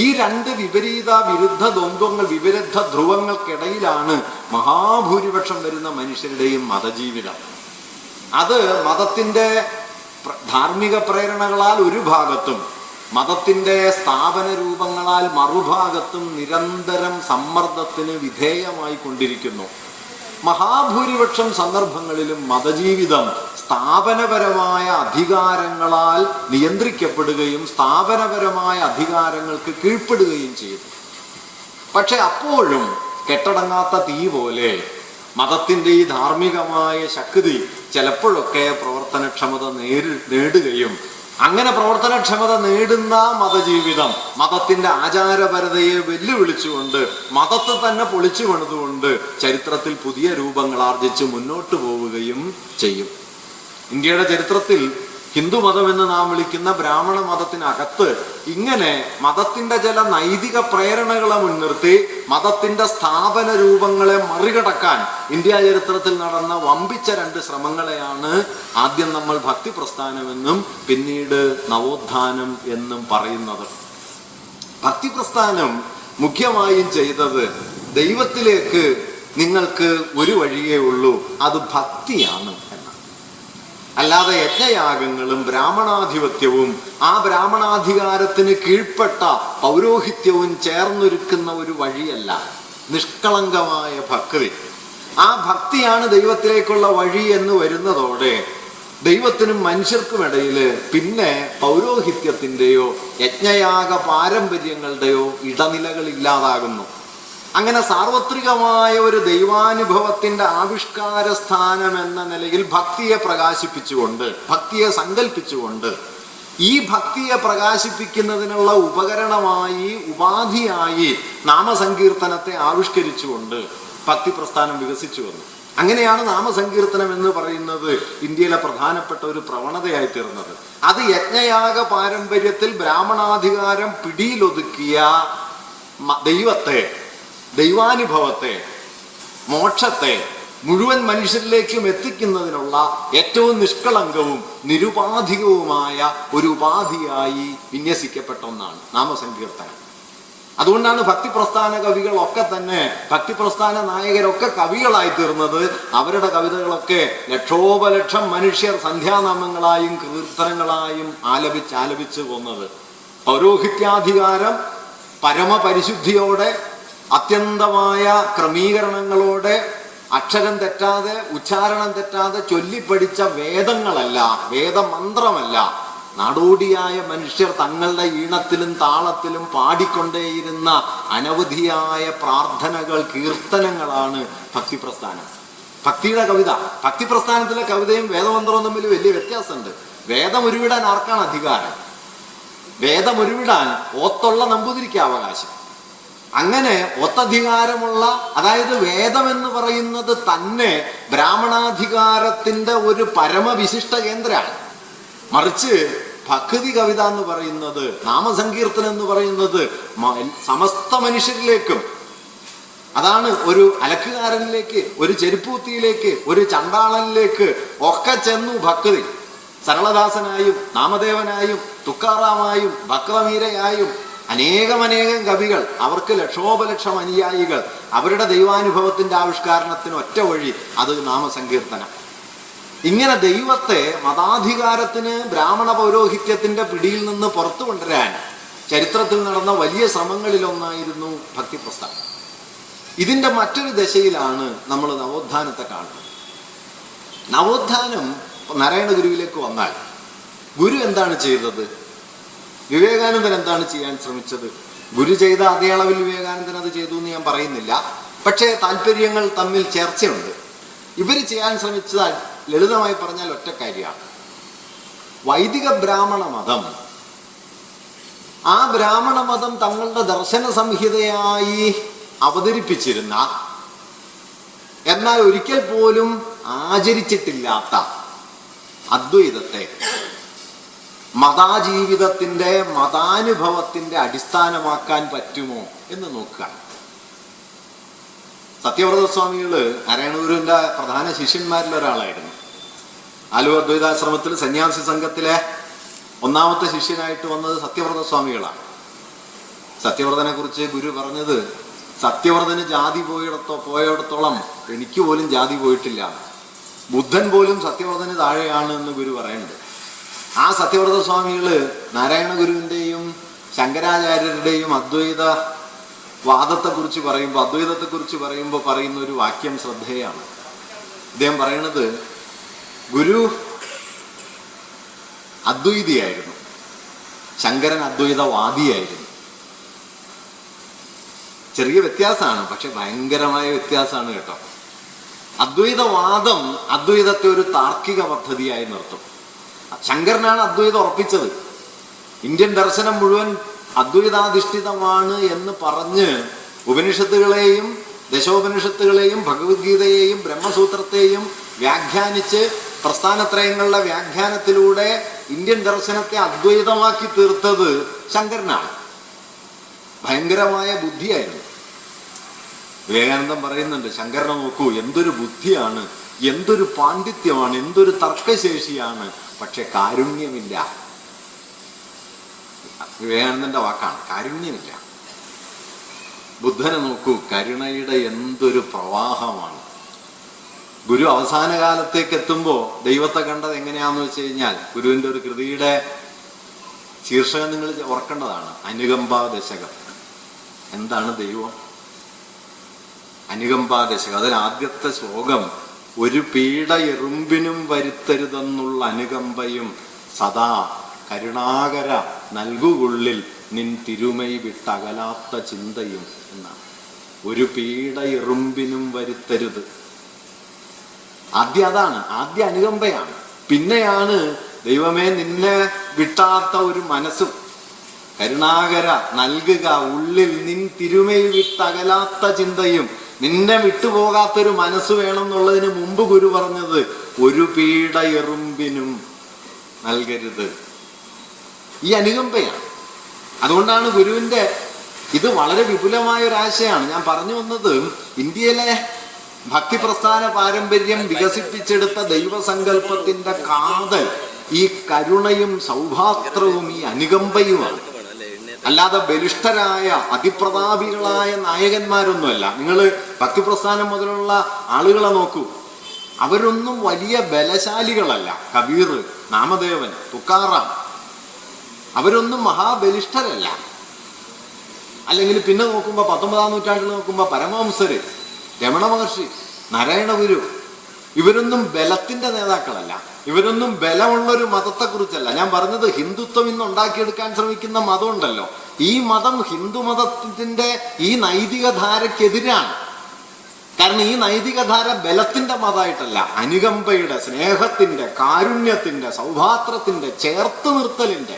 ഈ രണ്ട് വിപരീത വിരുദ്ധ ദ്വന്ദ്വങ്ങൾ, വിപരീത ധ്രുവങ്ങൾക്കിടയിലാണ് മഹാഭൂരിപക്ഷം വരുന്ന മനുഷ്യരുടെയും മതജീവിതം. അത് മതത്തിൻ്റെ ധാർമ്മിക പ്രേരണകളാൽ ഒരു ഭാഗത്തും മതത്തിൻ്റെ സ്ഥാപന രൂപങ്ങളാൽ മറുഭാഗത്തും നിരന്തരം സമ്മർദ്ദത്തിന് വിധേയമായി കൊണ്ടിരിക്കുന്നു. മഹാഭൂരിപക്ഷം സന്ദർഭങ്ങളിലും മതജീവിതം സ്ഥാപനപരമായ അധികാരങ്ങളാൽ നിയന്ത്രിക്കപ്പെടുകയും സ്ഥാപനപരമായ അധികാരങ്ങൾക്ക് കീഴ്പ്പെടുകയും ചെയ്യുന്നു. പക്ഷെ അപ്പോഴും കെട്ടടങ്ങാത്ത തീ പോലെ മതത്തിൻ്റെ ഈ ധാർമ്മികമായ ശക്തി ചിലപ്പോഴൊക്കെ പ്രവർത്തനക്ഷമത നേടുകയും, അങ്ങനെ പ്രവർത്തനക്ഷമത നേടുന്ന മതജീവിതം മതത്തിൻ്റെ ആചാരപരതയെ വെല്ലുവിളിച്ചുകൊണ്ട്, മതത്തെ തന്നെ പൊളിച്ചു പണിതുകൊണ്ട് ചരിത്രത്തിൽ പുതിയ രൂപങ്ങൾ ആർജിച്ച് മുന്നോട്ട് പോവുകയും ചെയ്യും. ഇന്ത്യയുടെ ചരിത്രത്തിൽ ഹിന്ദുമതം എന്ന് നാം വിളിക്കുന്ന ബ്രാഹ്മണ മതത്തിനകത്ത് ഇങ്ങനെ മതത്തിൻ്റെ ചില നൈതിക പ്രേരണകളെ മുൻനിർത്തി മതത്തിൻ്റെ സ്ഥാപന രൂപങ്ങളെ മറികടക്കാൻ ഇന്ത്യ ചരിത്രത്തിൽ നടന്ന വമ്പിച്ച 2 ശ്രമങ്ങളെയാണ് ആദ്യം നമ്മൾ ഭക്തി പ്രസ്ഥാനമെന്നും പിന്നീട് നവോത്ഥാനം എന്നും പറയുന്നത്. ഭക്തി പ്രസ്ഥാനം മുഖ്യമായും ചെയ്തത്, ദൈവത്തിലേക്ക് നിങ്ങൾക്ക് ഒരു വഴിയേ ഉള്ളൂ, അത് ഭക്തിയാണ് എന്നാണ്. അല്ലാതെ യജ്ഞയാഗങ്ങളും ബ്രാഹ്മണാധിപത്യവും ആ ബ്രാഹ്മണാധികാരത്തിന് കീഴ്പ്പെട്ട പൗരോഹിത്യവും ചേർന്നൊരുക്കുന്ന ഒരു വഴിയല്ല. നിഷ്കളങ്കമായ ഭക്തി, ആ ഭക്തിയാണ് ദൈവത്തിലേക്കുള്ള വഴി എന്ന് വരുന്നതോടെ ദൈവത്തിനും മനുഷ്യർക്കുമിടയിൽ പിന്നെ പൗരോഹിത്യത്തിൻ്റെയോ യജ്ഞയാഗ പാരമ്പര്യങ്ങളുടെയോ ഇടനിലകളില്ലാതാകുന്നു. അങ്ങനെ സാർവത്രികമായ ഒരു ദൈവാനുഭവത്തിന്റെ ആവിഷ്കാര സ്ഥാനം എന്ന നിലയിൽ ഭക്തിയെ പ്രകാശിപ്പിച്ചുകൊണ്ട്, ഭക്തിയെ സങ്കല്പിച്ചുകൊണ്ട്, ഈ ഭക്തിയെ പ്രകാശിപ്പിക്കുന്നതിനുള്ള ഉപകരണമായി, ഉപാധിയായി നാമസങ്കീർത്തനത്തെ ആവിഷ്കരിച്ചുകൊണ്ട് ഭക്തി പ്രസ്ഥാനം വികസിച്ചു വന്നു. അങ്ങനെയാണ് നാമസങ്കീർത്തനം എന്ന് പറയുന്നത് ഇന്ത്യയിലെ പ്രധാനപ്പെട്ട ഒരു പ്രവണതയായി തീർന്നത്. അത് യജ്ഞയാഗ പാരമ്പര്യത്തിൽ ബ്രാഹ്മണാധികാരം പിടിയിലൊതുക്കിയ ദൈവത്തെ, ദൈവാനുഭവത്തെ, മോക്ഷത്തെ മുഴുവൻ മനുഷ്യരിലേക്കും എത്തിക്കുന്നതിനുള്ള ഏറ്റവും നിഷ്കളങ്കവും നിരുപാധികവുമായ ഒരു ഉപാധിയായി വിന്യസിക്കപ്പെട്ട ഒന്നാണ് നാമസങ്കീർത്തനം. അതുകൊണ്ടാണ് ഭക്തിപ്രസ്ഥാന കവികളൊക്കെ തന്നെ, ഭക്തിപ്രസ്ഥാന നായകരൊക്കെ കവികളായി തീർന്നത്. അവരുടെ കവിതകളൊക്കെ ലക്ഷോപലക്ഷം മനുഷ്യർ സന്ധ്യാനാമങ്ങളായും കീർത്തനങ്ങളായും ആലപിച്ച് പോന്നത്. പൗരോഹിത്യാധികാരം പരമപരിശുദ്ധിയോടെ, അത്യന്തമായ ക്രമീകരണങ്ങളോടെ, അക്ഷരം തെറ്റാതെ, ഉച്ചാരണം തെറ്റാതെ ചൊല്ലിപ്പടിച്ച വേദങ്ങളല്ല, വേദമന്ത്രമല്ല, നാടോടിയായ മനുഷ്യർ തങ്ങളുടെ ഈണത്തിലും താളത്തിലും പാടിക്കൊണ്ടേയിരുന്ന അനവധിയായ പ്രാർത്ഥനകൾ, കീർത്തനങ്ങളാണ് ഭക്തിപ്രസ്ഥാനം. ഭക്തിയുടെ കവിത, ഭക്തിപ്രസ്ഥാനത്തിലെ കവിതയും വേദമന്ത്രവും തമ്മിൽ വലിയ വ്യത്യാസമുണ്ട്. വേദം ഉരുവിടാൻ ആർക്കാണ് അധികാരം? വേദം ഉരുവിടാൻ ഓത്തുള്ള നമ്പൂതിരിക്ക് അവകാശം. അങ്ങനെ ഒത്തധികാരമുള്ള, അതായത് വേദം എന്ന് പറയുന്നത് തന്നെ ബ്രാഹ്മണാധികാരത്തിന്റെ ഒരു പരമവിശിഷ്ട കേന്ദ്രമാണ്. മറിച്ച് ഭക്തി കവിത എന്ന് പറയുന്നത്, നാമസങ്കീർത്തനം എന്ന് പറയുന്നത് സമസ്ത മനുഷ്യരിലേക്കും, അതാണ് ഒരു അലക്കുകാരനിലേക്ക്, ഒരു ചെരുപ്പൂത്തിയിലേക്ക്, ഒരു ചണ്ടാളനിലേക്ക് ഒക്കെ ചെന്നു ഭക്തി. സരളദാസനായും നാമദേവനായും തുക്കാറാമായും ഭക്തമീരയായും അനേകം കവികൾ, അവർക്ക് ലക്ഷോപലക്ഷം അനുയായികൾ, അവരുടെ ദൈവാനുഭവത്തിന്റെ ആവിഷ്കാരണത്തിന് ഒറ്റ വഴി, അത് നാമസങ്കീർത്തനം. ഇങ്ങനെ ദൈവത്തെ മതാധികാരത്തിന്, ബ്രാഹ്മണ പൗരോഹിത്യത്തിന്റെ പിടിയിൽ നിന്ന് പുറത്തു കൊണ്ടുവരാൻ ചരിത്രത്തിൽ നടന്ന വലിയ ശ്രമങ്ങളിലൊന്നായിരുന്നു ഭക്തിപ്രസ്ഥാനം. ഇതിന്റെ മറ്റൊരു ദശയിലാണ് നമ്മൾ നവോത്ഥാനത്തെ കാണുന്നത്. നവോത്ഥാനം നാരായണ ഗുരുവിലേക്ക് വന്നാൽ ഗുരു എന്താണ് ചെയ്തത്? വിവേകാനന്ദൻ എന്താണ് ചെയ്യാൻ ശ്രമിച്ചത്? ഗുരു ചെയ്ത അതേ അളവിൽ വിവേകാനന്ദൻ അത് ചെയ്തു എന്ന് ഞാൻ പറയുന്നില്ല. പക്ഷേ താല്പര്യങ്ങൾ തമ്മിൽ ചേർച്ചയുണ്ട്. ഇവർ ചെയ്യാൻ ശ്രമിച്ചത് ലളിതമായി പറഞ്ഞാൽ ഒറ്റ കാര്യമാണ്. വൈദിക ബ്രാഹ്മണ മതം, ആ ബ്രാഹ്മണ മതം തങ്ങളുടെ ദർശന സംഹിതയായി അവതരിപ്പിച്ചിരുന്ന, എന്നാൽ ഒരിക്കൽ പോലും ആചരിച്ചിട്ടില്ലാത്ത അദ്വൈതത്തെ മതാജീവിതത്തിന്റെ, മതാനുഭവത്തിന്റെ അടിസ്ഥാനമാക്കാൻ പറ്റുമോ എന്ന് നോക്കുക. സത്യവ്രതസ്വാമികള് നാരായണഗുരുവിന്റെ പ്രധാന ശിഷ്യന്മാരിൽ ഒരാളായിരുന്നു. ആലുവ അദ്വൈതാശ്രമത്തിൽ സന്യാസി സംഘത്തിലെ ഒന്നാമത്തെ ശിഷ്യനായിട്ട് വന്നത് സത്യവ്രതസ്വാമികളാണ്. സത്യവ്രതനെ കുറിച്ച് ഗുരു പറഞ്ഞത്, സത്യവ്രതന് ജാതി പോയിടത്തോളം എനിക്ക് പോലും ജാതി പോയിട്ടില്ല, ബുദ്ധൻ പോലും സത്യവ്രതന് താഴെയാണ് എന്ന് ഗുരു പറയുന്നുണ്ട്. ആ സത്യവ്രതസ്വാമികള് നാരായണ ഗുരുവിൻ്റെയും ശങ്കരാചാര്യരുടെയും അദ്വൈത വാദത്തെക്കുറിച്ച് പറയുമ്പോൾ, അദ്വൈതത്തെക്കുറിച്ച് പറയുമ്പോൾ പറയുന്ന ഒരു വാക്യം ശ്രദ്ധേയമാണ്. അദ്ദേഹം പറയണത്, ഗുരു അദ്വൈതിയായിരുന്നു, ശങ്കരൻ അദ്വൈതവാദിയായിരുന്നു. ചെറിയ വ്യത്യാസമാണ്, പക്ഷെ ഭയങ്കരമായ വ്യത്യാസമാണ് കേട്ടോ. അദ്വൈതവാദം അദ്വൈതത്തെ ഒരു താർക്കിക പദ്ധതിയായി നിർത്തും. ശങ്കരനാണ് അദ്വൈതം ഉറപ്പിച്ചത്. ഇന്ത്യൻ ദർശനം മുഴുവൻ അദ്വൈതാധിഷ്ഠിതമാണ് എന്ന് പറഞ്ഞ് ഉപനിഷത്തുകളെയും ദശോപനിഷത്തുകളെയും ഭഗവത്ഗീതയെയും ബ്രഹ്മസൂത്രത്തെയും വ്യാഖ്യാനിച്ച് പ്രസ്ഥാനത്രയങ്ങളുടെ വ്യാഖ്യാനത്തിലൂടെ ഇന്ത്യൻ ദർശനത്തെ അദ്വൈതമാക്കി തീർത്തത് ശങ്കരനാണ്. ഭയങ്കരമായ ബുദ്ധിയായിരുന്നു. വിവേകാനന്ദൻ പറയുന്നുണ്ട്, ശങ്കരനെ നോക്കൂ, എന്തൊരു ബുദ്ധിയാണ്, എന്തൊരു പാണ്ഡിത്യമാണ്, എന്തൊരു തർക്കശേഷിയാണ്, പക്ഷെ കാരുണ്യമില്ല. വിവേകാനന്ദന്റെ വാക്കാണ്, കാരുണ്യമില്ല. ബുദ്ധനെ നോക്കൂ, കരുണയുടെ എന്തൊരു പ്രവാഹമാണ്. ഗുരു അവസാന കാലത്തേക്ക് എത്തുമ്പോൾ ദൈവത്തെ കണ്ടത് എങ്ങനെയാന്ന് വെച്ച് കഴിഞ്ഞാൽ, ഗുരുവിൻ്റെ ഒരു കൃതിയുടെ ശീർഷകം നിങ്ങൾ ഓർക്കേണ്ടതാണ്, അനുകമ്പാ ദശകം. എന്താണ് ദൈവം? അനുകമ്പാ ദശകം. അതിൽ ആദ്യത്തെ ശ്ലോകം, ഒരു പീഡ എറുമ്പിനും വരുത്തരുതെന്നുള്ള അനുകമ്പയും സദാ കരുണാകര നൽകുകുള്ളിൽ നിൻ തിരുമൈ വിട്ടകലാത്ത ചിന്തയും എന്നാണ്. ഒരു പീഡ എറുമ്പിനും വരുത്തരുത്. ആദ്യം അതാണ്, ആദ്യ അനുകമ്പയാണ്. പിന്നെയാണ് ദൈവമേ നിന്നെ വിട്ടാത്ത ഒരു മനസ്സും, കരുണാകര നൽകുക ഉള്ളിൽ നിൻ തിരുമൈ വിട്ടകലാത്ത ചിന്തയും. നിന്നെ വിട്ടുപോകാത്തൊരു മനസ്സ് വേണം എന്നുള്ളതിന് മുമ്പ് ഗുരു പറഞ്ഞത് ഒരു പീഡ എറുമ്പിനും നൽകരുത്. ഈ അനുകമ്പയാണ്. അതുകൊണ്ടാണ് ഗുരുവിൻ്റെ ഇത് വളരെ വിപുലമായ ഒരാശയമാണ്. ഞാൻ പറഞ്ഞു വന്നത്, ഇന്ത്യയിലെ ഭക്തിപ്രസ്ഥാന പാരമ്പര്യം വികസിപ്പിച്ചെടുത്ത ദൈവസങ്കല്പത്തിന്റെ കാതൽ ഈ കരുണയും സൗഭാത്രവും ഈ അനുകമ്പയുമാണ്. അല്ലാതെ ബലിഷ്ഠരായ അതിപ്രതാപികളായ നായകന്മാരൊന്നുമല്ല. നിങ്ങൾ ഭക്തിപ്രസ്ഥാനം മുതലുള്ള ആളുകളെ നോക്കൂ, അവരൊന്നും വലിയ ബലശാലികളല്ല. കബീർ, നാമദേവൻ, തുക്കാറാം, അവരൊന്നും മഹാബലിഷ്ഠരല്ല. അല്ലെങ്കിൽ പിന്നെ നോക്കുമ്പോൾ 19-ാം നൂറ്റാണ്ടിൽ നോക്കുമ്പോൾ പരമഹംസര്, രമണ മഹർഷി, നാരായണ ഗുരു, ഇവരൊന്നും ബലത്തിന്റെ നേതാക്കളല്ല. ഇവരൊന്നും ബലമുള്ളൊരു മതത്തെക്കുറിച്ചല്ല ഞാൻ പറഞ്ഞത്. ഹിന്ദുത്വം ഇന്ന് ഉണ്ടാക്കിയെടുക്കാൻ ശ്രമിക്കുന്ന മതമുണ്ടല്ലോ, ഈ മതം ഹിന്ദു മതത്തിന്റെ ഈ നൈതിക ധാരക്കെതിരാണ്. കാരണം ഈ നൈതിക ധാര ബലത്തിന്റെ മതമായിട്ടല്ല, അനുകമ്പയുടെ, സ്നേഹത്തിന്റെ, കാരുണ്യത്തിന്റെ, സൗഭാത്രത്തിന്റെ, ചേർത്ത് നിർത്തലിന്റെ.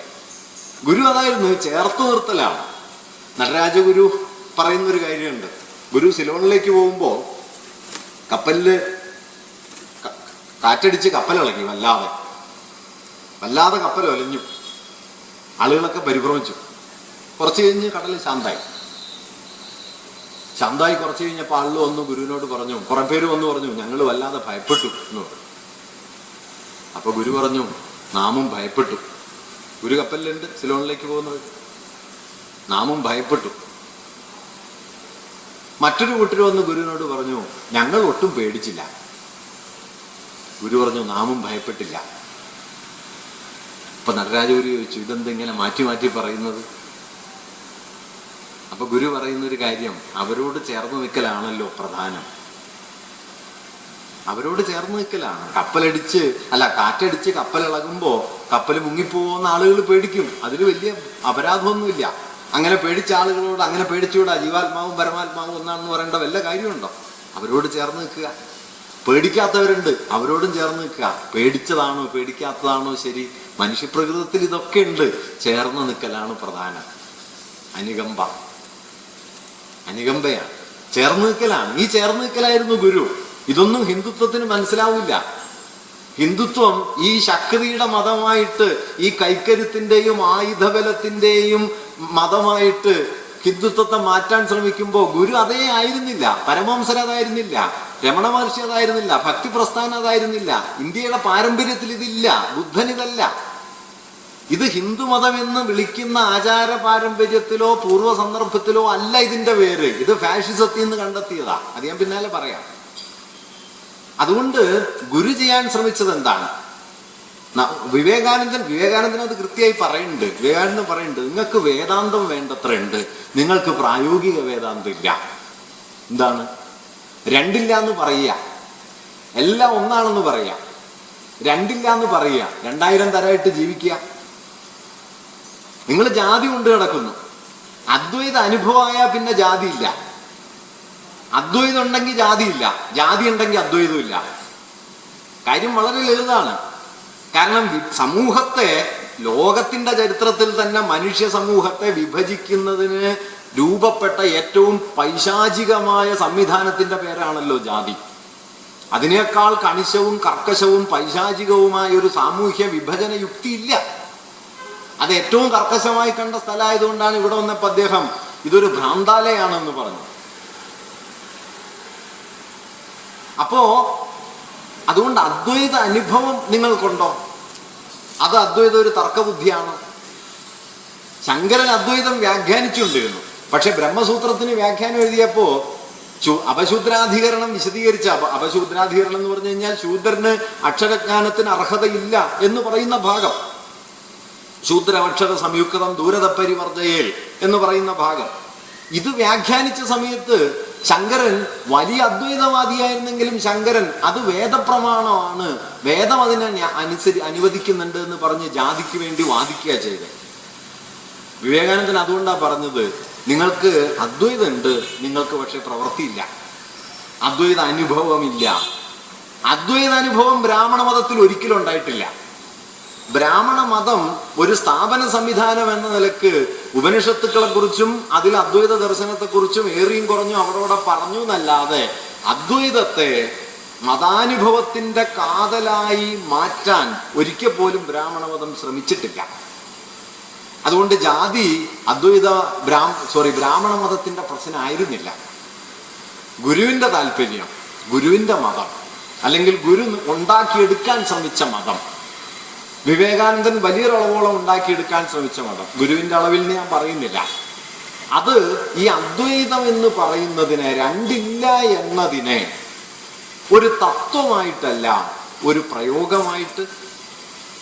ഗുരു അതായിരുന്നു, ചേർത്ത് നിർത്തലാണ്. നടരാജഗുരു പറയുന്നൊരു കാര്യമുണ്ട്. ഗുരു സിലോണിലേക്ക് പോകുമ്പോൾ കപ്പലില് കാറ്റടിച്ച് കപ്പലിളകി, വല്ലാതെ കപ്പൽ ഒലഞ്ഞു. ആളുകളൊക്കെ പരിഭ്രമിച്ചു. കുറച്ച് കഴിഞ്ഞ് കടൽ ശാന്തായി കുറച്ച് കഴിഞ്ഞപ്പോൾ ആളുകൾ വന്ന് ഗുരുവിനോട് പറഞ്ഞു, കുറെ പേര് വന്ന് പറഞ്ഞു, ഞങ്ങൾ വല്ലാതെ ഭയപ്പെട്ടു എന്ന് പറഞ്ഞു. അപ്പൊ ഗുരു പറഞ്ഞു, നാമും ഭയപ്പെട്ടു. ഗുരു കപ്പലിലുണ്ട് സിലോണിലേക്ക് പോകുന്നത്. നാമും ഭയപ്പെട്ടു. മറ്റൊരു കൂട്ടർ വന്ന് ഗുരുവിനോട് പറഞ്ഞു, ഞങ്ങൾ ഒട്ടും പേടിച്ചില്ല. ഗുരു പറഞ്ഞു, നാമും ഭയപ്പെട്ടില്ല. അപ്പൊ നടരാജഗുരു ചോദിച്ചു, ഇതെന്തെങ്ങനെ മാറ്റി മാറ്റി പറയുന്നത്? അപ്പൊ ഗുരു പറയുന്നൊരു കാര്യം, അവരോട് ചേർന്ന് നിൽക്കലാണല്ലോ പ്രധാനം. അവരോട് ചേർന്ന് നിൽക്കലാണ്. കാറ്റടിച്ച് കപ്പലിളകുമ്പോ കപ്പൽ മുങ്ങിപ്പോകുന്ന ആളുകൾ പേടിക്കും. അതിൽ വലിയ അപരാധമൊന്നുമില്ല. അങ്ങനെ പേടിച്ച ആളുകളോട് അങ്ങനെ പേടിച്ചുകൂടാ. ജീവാത്മാവും പരമാത്മാവും ഒന്നാണെന്ന് പറയേണ്ട വല്ല കാര്യമുണ്ടോ? അവരോട് ചേർന്ന് നിൽക്കുക. പേടിക്കാത്തവരുണ്ട്, അവരോടും ചേർന്ന് നിൽക്കുക. പേടിച്ചതാണോ പേടിക്കാത്തതാണോ ശരി, മനുഷ്യപ്രകൃതത്തിൽ ഇതൊക്കെ ഉണ്ട്. ചേർന്ന് നിൽക്കലാണ് പ്രധാനം. അനുകമ്പയാണ്, ചേർന്ന് നിൽക്കലാണ്. ഈ ചേർന്ന് നിൽക്കലായിരുന്നു ഗുരു. ഇതൊന്നും ഹിന്ദുത്വത്തിന് മനസ്സിലാവില്ല. ഹിന്ദുത്വം ഈ ശക്തിയുടെ മതമായിട്ട്, ഈ കൈക്കരുത്തിന്റെയും ആയുധബലത്തിന്റെയും മതമായിട്ട് ഹിന്ദുത്വത്തെ മാറ്റാൻ ശ്രമിക്കുമ്പോൾ ഗുരു അതേ ആയിരുന്നില്ല. പരമഹംസർ അതായിരുന്നില്ല, രമണ മഹർഷി അതായിരുന്നില്ല, ഭക്തി പ്രസ്ഥാനം അതായിരുന്നില്ല. ഇന്ത്യയുടെ പാരമ്പര്യത്തിൽ ഇതില്ല. ബുദ്ധൻ ഇതല്ല. ഇത് ഹിന്ദുമതം എന്ന് വിളിക്കുന്ന ആചാര പാരമ്പര്യത്തിലോ പൂർവ്വ സന്ദർഭത്തിലോ അല്ല ഇതിന്റെ പേര്. ഇത് ഫാഷിസത്തിൽ നിന്ന് കണ്ടെത്തിയതാ. അത് ഞാൻ പിന്നാലെ പറയാം. അതുകൊണ്ട് ഗുരു ചെയ്യാൻ ശ്രമിച്ചത് എന്താണ്? വിവേകാനന്ദൻ അത് കൃത്യമായി പറയുന്നുണ്ട്. വിവേകാനന്ദൻ പറയുന്നുണ്ട്, നിങ്ങൾക്ക് വേദാന്തം വേണ്ടത്ര ഉണ്ട്, നിങ്ങൾക്ക് പ്രായോഗിക വേദാന്തം ഇല്ല. എന്താണ്? രണ്ടില്ല എന്ന് പറയുക, എല്ലാം ഒന്നാണെന്ന് പറയുക. രണ്ടില്ല എന്ന് പറയുക, 2000 തരമായിട്ട് ജീവിക്കുക. നിങ്ങൾ ജാതി കൊണ്ട് കിടക്കുന്നു. അദ്വൈത അനുഭവമായാൽ പിന്നെ ജാതി ഇല്ല. അദ്വൈതം ഉണ്ടെങ്കിൽ ജാതിയില്ല, ജാതി ഉണ്ടെങ്കിൽ അദ്വൈതം ഇല്ല. കാര്യം വളരെ ലളിതാണ്. കാരണം സമൂഹത്തെ, ലോകത്തിന്റെ ചരിത്രത്തിൽ തന്നെ മനുഷ്യ സമൂഹത്തെ വിഭജിക്കുന്നതിന് രൂപപ്പെട്ട ഏറ്റവും പൈശാചികമായ സംവിധാനത്തിന്റെ പേരാണല്ലോ ജാതി. അതിനേക്കാൾ കണിശവും കർക്കശവും പൈശാചികവുമായ ഒരു സാമൂഹ്യ വിഭജന യുക്തി ഇല്ല. അത് ഏറ്റവും കർക്കശമായി കണ്ട സ്ഥലമായതുകൊണ്ടാണ് ഇവിടെ വന്നപ്പോൾ അദ്ദേഹം ഇതൊരു ഭ്രാന്താലയാണെന്ന് പറഞ്ഞു. അപ്പോ അതുകൊണ്ട് അദ്വൈത അനുഭവം നിങ്ങൾക്കുണ്ടോ? അത് അദ്വൈതം ഒരു തർക്കബുദ്ധിയാണോ? ശങ്കരൻ അദ്വൈതം വ്യാഖ്യാനിച്ചുകൊണ്ടിരുന്നു. പക്ഷെ ബ്രഹ്മസൂത്രത്തിന് വ്യാഖ്യാനം എഴുതിയപ്പോ അപശൂദ്രാധികരണം വിശദീകരിച്ച അപശൂദ്രാധികരണം എന്ന് പറഞ്ഞു കഴിഞ്ഞാൽ ശൂദ്രന് അക്ഷരജ്ഞാനത്തിന് അർഹതയില്ല എന്ന് പറയുന്ന ഭാഗം, ശൂദ്രാക്ഷര സംയുക്തം ദൂരതപരിവർജയേൽ എന്ന് പറയുന്ന ഭാഗം, ഇത് വ്യാഖ്യാനിച്ച സമയത്ത് ശങ്കരൻ വലിയ അദ്വൈതവാദിയായിരുന്നെങ്കിലും ശങ്കരൻ അത് വേദപ്രമാണമാണ്, വേദം അതിനെ അനുവദിക്കുന്നുണ്ട് എന്ന് പറഞ്ഞ് ജാതിക്ക് വേണ്ടി വാദിക്കുക ചെയ്തത്. വിവേകാനന്ദൻ അതുകൊണ്ടാണ് പറഞ്ഞത്, നിങ്ങൾക്ക് അദ്വൈതമുണ്ട്, നിങ്ങൾക്ക് പക്ഷെ പ്രവൃത്തിയില്ല, അദ്വൈത അനുഭവമില്ല. അദ്വൈത അനുഭവം ബ്രാഹ്മണ മതത്തിൽ ഒരിക്കലും ഉണ്ടായിട്ടില്ല. ബ്രാഹ്മണ മതം ഒരു സ്ഥാപന സംവിധാനം എന്ന നിലക്ക് ഉപനിഷത്തുക്കളെ കുറിച്ചും അതിൽ അദ്വൈത ദർശനത്തെക്കുറിച്ചും ഏറിയും കുറഞ്ഞും അവരോടെ പറഞ്ഞു എന്നല്ലാതെ അദ്വൈതത്തെ മതാനുഭവത്തിന്റെ കാതലായി മാറ്റാൻ ഒരിക്കൽ പോലും ബ്രാഹ്മണ മതം ശ്രമിച്ചിട്ടില്ല. അതുകൊണ്ട് ജാതി ബ്രാഹ്മണ മതത്തിന്റെ പ്രശ്നമായിരുന്നില്ല. ഗുരുവിന്റെ താല്പര്യം, ഗുരുവിന്റെ മതം, അല്ലെങ്കിൽ ഗുരു ഉണ്ടാക്കിയെടുക്കാൻ ശ്രമിച്ച മതം, വിവേകാനന്ദൻ വലിയൊരളവോളം ഉണ്ടാക്കിയെടുക്കാൻ ശ്രമിച്ച മതം, ഗുരുവിന്റെ അളവിൽ ഞാൻ പറയുന്നില്ല. അത് ഈ അദ്വൈതം എന്ന് പറയുന്നതിനെ, രണ്ടില്ല എന്നതിനെ ഒരു തത്വമായിട്ടല്ല, ഒരു പ്രയോഗമായിട്ട്,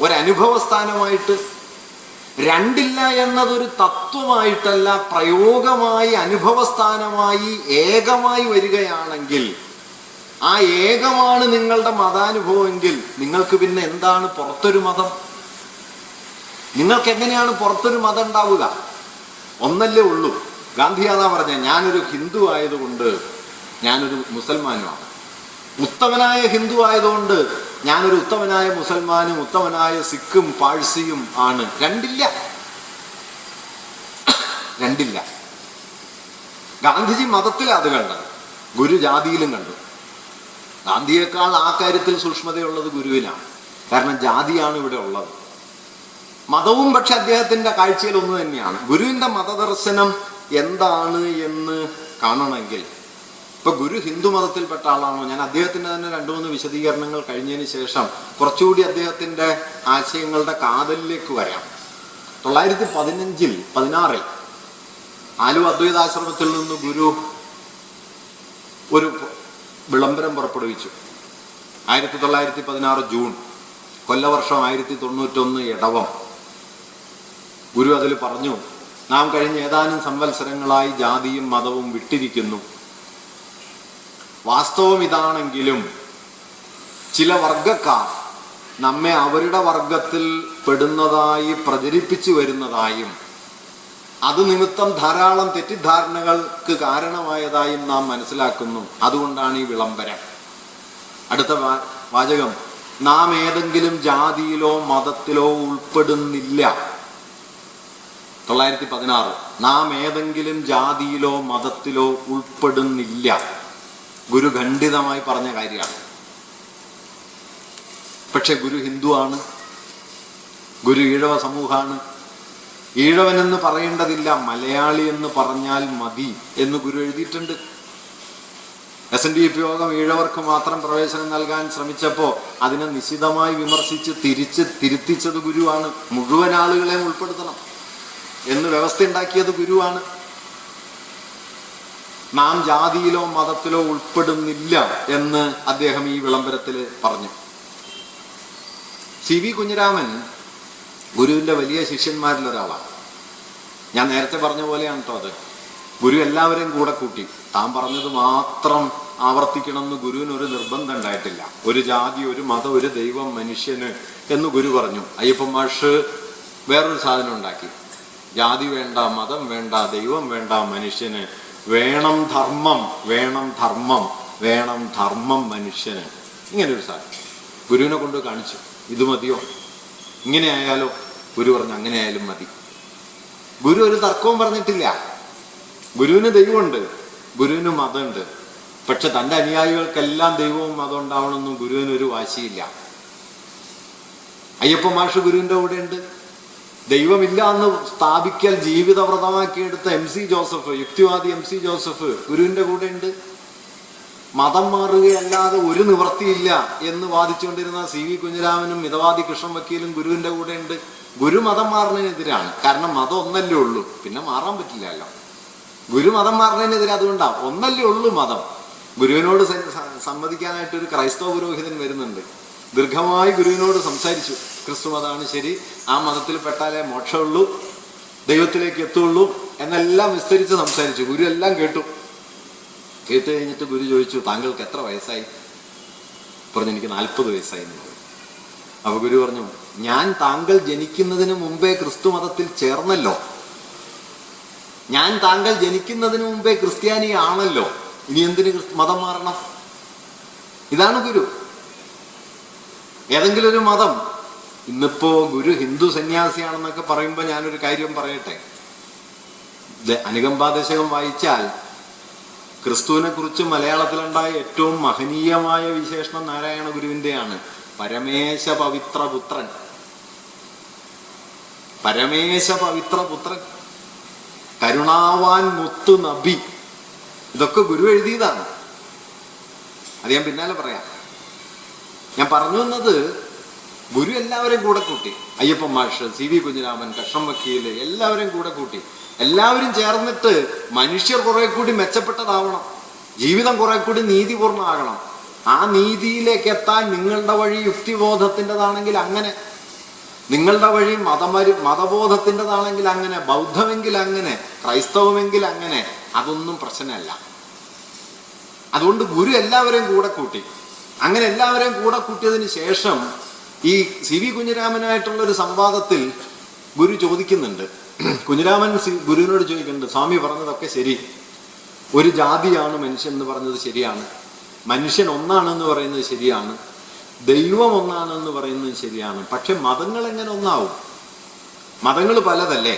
ഒരനുഭവസ്ഥാനമായിട്ട്, രണ്ടില്ല എന്നതൊരു തത്വമായിട്ടല്ല പ്രയോഗമായി അനുഭവസ്ഥാനമായി ഏകമായി വരികയാണെങ്കിൽ, ആ ഏകമാണ് നിങ്ങളുടെ മതാനുഭവമെങ്കിൽ നിങ്ങൾക്ക് പിന്നെ എന്താണ് പുറത്തൊരു മതം? നിങ്ങൾക്ക് എങ്ങനെയാണ് പുറത്തൊരു മതം ഉണ്ടാവുക? ഒന്നല്ലേ ഉള്ളൂ. ഗാന്ധി അതാ പറഞ്ഞ, ഞാനൊരു ഹിന്ദു ആയതുകൊണ്ട് ഞാനൊരു മുസൽമാനുമാണ്, ഉത്തമനായ ഹിന്ദു ആയതുകൊണ്ട് ഞാനൊരു ഉത്തമനായ മുസൽമാനും ഉത്തമനായ സിഖും പാഴ്സിയും ആണ്. രണ്ടില്ല. ഗാന്ധിജി മതത്തിലാണ് അത് കണ്ടത്, ഗുരു ജാതിയിലും കണ്ടു. ഗാന്ധിയേക്കാൾ ആ കാര്യത്തിൽ സൂക്ഷ്മതയുള്ളത് ഗുരുവിനാണ്. കാരണം ജാതിയാണ് ഇവിടെ ഉള്ളത്. മതവും പക്ഷെ അദ്ദേഹത്തിന്റെ കാഴ്ചയിൽ ഒന്ന് തന്നെയാണ്. ഗുരുവിന്റെ മതദർശനം എന്താണ് എന്ന് കാണണമെങ്കിൽ, ഇപ്പൊ ഗുരു ഹിന്ദു മതത്തിൽപ്പെട്ട ആളാണോ? ഞാൻ അദ്ദേഹത്തിന്റെ തന്നെ 2-3 വിശദീകരണങ്ങൾ കഴിഞ്ഞതിന് ശേഷം കുറച്ചുകൂടി അദ്ദേഹത്തിന്റെ ആശയങ്ങളുടെ കാതലിലേക്ക് വരാം. 1916 ആലുവ അദ്വൈതാശ്രമത്തിൽ നിന്ന് ഗുരു ഒരു വിളംബരം പുറപ്പെടുവിച്ചു. 1916 ജൂൺ, കൊല്ലവർഷം 1091 ഇടവം. ഗുരു അതിൽ പറഞ്ഞു, നാം കഴിഞ്ഞ ഏതാനും സംവത്സരങ്ങളായി ജാതിയും മതവും വിട്ടിരിക്കുന്നു. വാസ്തവം ഇതാണെങ്കിലും ചില വർഗക്കാർ നമ്മെ അവരുടെ വർഗത്തിൽ പെടുന്നതായി പ്രചരിപ്പിച്ചു വരുന്നതായും അത് നിമിത്തം ധാരാളം തെറ്റിദ്ധാരണകൾക്ക് കാരണമായതായും നാം മനസ്സിലാക്കുന്നു. അതുകൊണ്ടാണ് ഈ വിളംബരം. അടുത്ത വാചകം, നാം ഏതെങ്കിലും ജാതിയിലോ മതത്തിലോ ഉൾപ്പെടുന്നില്ല. 1916, നാം ഏതെങ്കിലും ജാതിയിലോ മതത്തിലോ ഉൾപ്പെടുന്നില്ല. ഗുരു ഖണ്ഡിതമായി പറഞ്ഞ കാര്യമാണ്. പക്ഷെ ഗുരു ഹിന്ദുവാണ്, ഗുരു ഈഴവ സമൂഹമാണ്. ഈഴവൻ എന്ന് പറയേണ്ടതില്ല, മലയാളി എന്ന് പറഞ്ഞാൽ മതി എന്ന് ഗുരു എഴുതിയിട്ടുണ്ട്. SNDP യോഗം ഈഴവർക്ക് മാത്രം പ്രവേശനം നൽകാൻ ശ്രമിച്ചപ്പോൾ അതിനെ നിശിതമായി വിമർശിച്ച് തിരുത്തിച്ചത് ഗുരുവാണ്. മുഴുവൻ ആളുകളെയും ഉൾപ്പെടുത്തണം എന്ന് വ്യവസ്ഥ ഉണ്ടാക്കിയത് ഗുരുവാണ്. നാം ജാതിയിലോ മതത്തിലോ ഉൾപ്പെടുന്നില്ല എന്ന് അദ്ദേഹം ഈ വിളംബരത്തിൽ പറഞ്ഞു. CV കുഞ്ഞിരാമൻ ഗുരുവിന്റെ വലിയ ശിഷ്യന്മാരിൽ ഒരാളാണ്. ഞാൻ നേരത്തെ പറഞ്ഞ പോലെയാണ് കേട്ടോ അത്. ഗുരു എല്ലാവരെയും കൂടെ കൂട്ടി, താൻ പറഞ്ഞത് മാത്രം ആവർത്തിക്കണമെന്ന് ഗുരുവിന് ഒരു നിർബന്ധം ഉണ്ടായിട്ടില്ല. ഒരു ജാതി, ഒരു മതം, ഒരു ദൈവം, മനുഷ്യന് എന്ന് ഗുരു പറഞ്ഞു. അയ്യപ്പൻ മാഷ് വേറൊരു സാധനം ഉണ്ടാക്കി, ജാതി വേണ്ട, മതം വേണ്ട, ദൈവം വേണ്ട, മനുഷ്യന് വേണം ധർമ്മം, വേണം ധർമ്മം, വേണം ധർമ്മം മനുഷ്യന്. ഇങ്ങനൊരു സാധനം ഗുരുവിനെ കൊണ്ട് കാണിച്ചു. ഇത് മതിയോ? ഇങ്ങനെ ആയാലോ? ഗുരു പറഞ്ഞു അങ്ങനെ ആയാലും മതി. ഗുരു ഒരു തർക്കവും പറഞ്ഞിട്ടില്ല. ഗുരുവിന് ദൈവമുണ്ട്, ഗുരുവിന് മതമുണ്ട്. പക്ഷെ തൻ്റെ അനുയായികൾക്കെല്ലാം ദൈവവും മതം ഉണ്ടാവണമെന്നും ഗുരുവിനൊരു വാശിയില്ല. അയ്യപ്പ മാഷ് ഗുരുവിൻ്റെ കൂടെ ഉണ്ട്. ദൈവമില്ല എന്ന് സ്ഥാപിക്കൽ ജീവിതവ്രതമാക്കിയെടുത്ത MC ജോസഫ്, യുക്തിവാദി MC ജോസഫ് ഗുരുവിൻ്റെ കൂടെ ഉണ്ട്. മതം മാറുകയല്ലാതെ ഒരു നിവൃത്തിയില്ല എന്ന് വാദിച്ചുകൊണ്ടിരുന്ന CV കുഞ്ഞിരാമനും മിതവാദി കൃഷ്ണൻ വക്കീലും ഗുരുവിൻ്റെ കൂടെ ഉണ്ട്. ഗുരു മതം മാറുന്നതിനെതിരാണ്. കാരണം മതം ഒന്നല്ലേ ഉള്ളൂ, പിന്നെ മാറാൻ പറ്റില്ലല്ലോ. ഗുരു മതം മാറുന്നതിനെതിരെ അതുകൊണ്ടാണ്. ഒന്നല്ലേ ഉള്ളൂ മതം. ഗുരുവിനോട് സമ്മതിക്കാനായിട്ട് ഒരു ക്രൈസ്തവ പുരോഹിതൻ വരുന്നുണ്ട്. ദീർഘമായി ഗുരുവിനോട് സംസാരിച്ചു. ക്രിസ്തു മതമാണ് ശരി, ആ മതത്തിൽ പെട്ടാലേ മോക്ഷമുള്ളൂ, ദൈവത്തിലേക്ക് എത്തുള്ളൂ എന്നെല്ലാം വിസ്തരിച്ച് സംസാരിച്ചു. ഗുരു എല്ലാം കേട്ടു. കേട്ട് കഴിഞ്ഞിട്ട് ഗുരു ചോദിച്ചു, താങ്കൾക്ക് എത്ര വയസ്സായി? പറഞ്ഞു, എനിക്ക് 40 വയസ്സായി എന്ന് പറഞ്ഞു. അപ്പൊ ഗുരു പറഞ്ഞു, ഞാൻ താങ്കൾ ജനിക്കുന്നതിന് മുമ്പേ ക്രിസ്തു മതത്തിൽ ചേർന്നല്ലോ, ഞാൻ താങ്കൾ ജനിക്കുന്നതിന് മുമ്പേ ക്രിസ്ത്യാനിയാണല്ലോ, ഇനി എന്തിന് മതം മാറണം? ഇതാണ് ഗുരു. ഏതെങ്കിലും ഒരു മതം, ഇന്നിപ്പോ ഗുരു ഹിന്ദു സന്യാസിയാണെന്നൊക്കെ പറയുമ്പോൾ ഞാനൊരു കാര്യം പറയട്ടെ. അനുകമ്പാദശകം വായിച്ചാൽ ക്രിസ്തുവിനെ കുറിച്ച് മലയാളത്തിലുണ്ടായ ഏറ്റവും മഹനീയമായ വിശേഷണം നാരായണ ഗുരുവിൻ്റെയാണ്. പരമേശ പവിത്ര പുത്രൻ, പരമേശ പവിത്ര പുത്രൻ, കരുണാവാൻ മുത്തു നബി, ഇതൊക്കെ ഗുരു എഴുതിയതാണ്. അത് ഞാൻ പിന്നാലെ പറയാം. ഞാൻ പറഞ്ഞു വന്നത്, ഗുരു എല്ലാവരെയും കൂടെ കൂട്ടി. അയ്യപ്പൻ മാഷ്, CV കുഞ്ഞിരാമൻ, കഷ്ണം വക്കീല്, എല്ലാവരെയും കൂടെ കൂട്ടി. എല്ലാവരും ചേർന്നിട്ട് മനുഷ്യർ കുറെ കൂടി മെച്ചപ്പെട്ടതാവണം, ജീവിതം കുറെ കൂടി നീതിപൂർണ്ണമാകണം. ആ നീതിയിലേക്ക് എത്താൻ നിങ്ങളുടെ വഴി യുക്തിബോധത്തിൻ്റെതാണെങ്കിൽ അങ്ങനെ, നിങ്ങളുടെ വഴി മതബോധത്തിൻ്റെതാണെങ്കിൽ അങ്ങനെ, ബൗദ്ധമെങ്കിൽ അങ്ങനെ, ക്രൈസ്തവമെങ്കിൽ അങ്ങനെ, അതൊന്നും പ്രശ്നമല്ല. അതുകൊണ്ട് ഗുരു എല്ലാവരെയും കൂടെ കൂട്ടി. അങ്ങനെ എല്ലാവരെയും കൂടെ കൂട്ടിയതിന് ശേഷം ഈ CV കുഞ്ഞിരാമനായിട്ടുള്ള ഒരു സംവാദത്തിൽ ഗുരു ചോദിക്കുന്നുണ്ട്. കുഞ്ഞിരാമൻ ഗുരുവിനോട് ചോദിക്കുന്നുണ്ട്, സ്വാമി പറഞ്ഞതൊക്കെ ശരി, ഒരു ജാതിയാണ് മനുഷ്യൻ എന്ന് പറഞ്ഞത് ശരിയാണ്, മനുഷ്യൻ ഒന്നാണെന്ന് പറയുന്നത് ശരിയാണ്, ദൈവം ഒന്നാണെന്ന് പറയുന്നത് ശരിയാണ്, പക്ഷെ മതങ്ങൾ എങ്ങനെ ഒന്നാവും? മതങ്ങൾ പലതല്ലേ,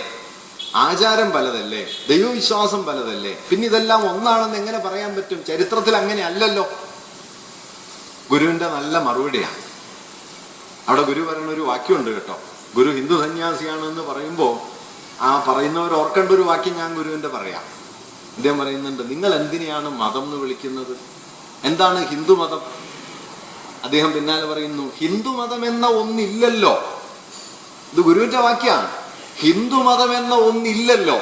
ആചാരം പലതല്ലേ, ദൈവവിശ്വാസം പലതല്ലേ, പിന്നെ ഇതെല്ലാം ഒന്നാണെന്ന് എങ്ങനെ പറയാൻ പറ്റും? ചരിത്രത്തിൽ അങ്ങനെ അല്ലല്ലോ. ഗുരുവിൻ്റെ നല്ല മറുപടിയാണ്. അവിടെ ഗുരു പറയുന്ന ഒരു വാക്യമുണ്ട് കേട്ടോ. ഗുരു ഹിന്ദു സന്യാസിയാണെന്ന് പറയുമ്പോൾ ആ പറയുന്നവർ ഓർക്കേണ്ട ഒരു വാക്യം ഞാൻ ഗുരുവിൻ്റെ പറയാം. അദ്ദേഹം പറയുന്നുണ്ട്, നിങ്ങൾ എന്തിനെയാണ് മതം എന്ന് വിളിക്കുന്നത്? എന്താണ് ഹിന്ദു മതം? അദ്ദേഹം പിന്നാലെ പറയുന്നു, ഹിന്ദു മതം എന്ന ഒന്നില്ലല്ലോ. ഇത് ഗുരുവിൻ്റെ വാക്യാണ്. ഹിന്ദു മതം എന്ന ഒന്നില്ലല്ലോ.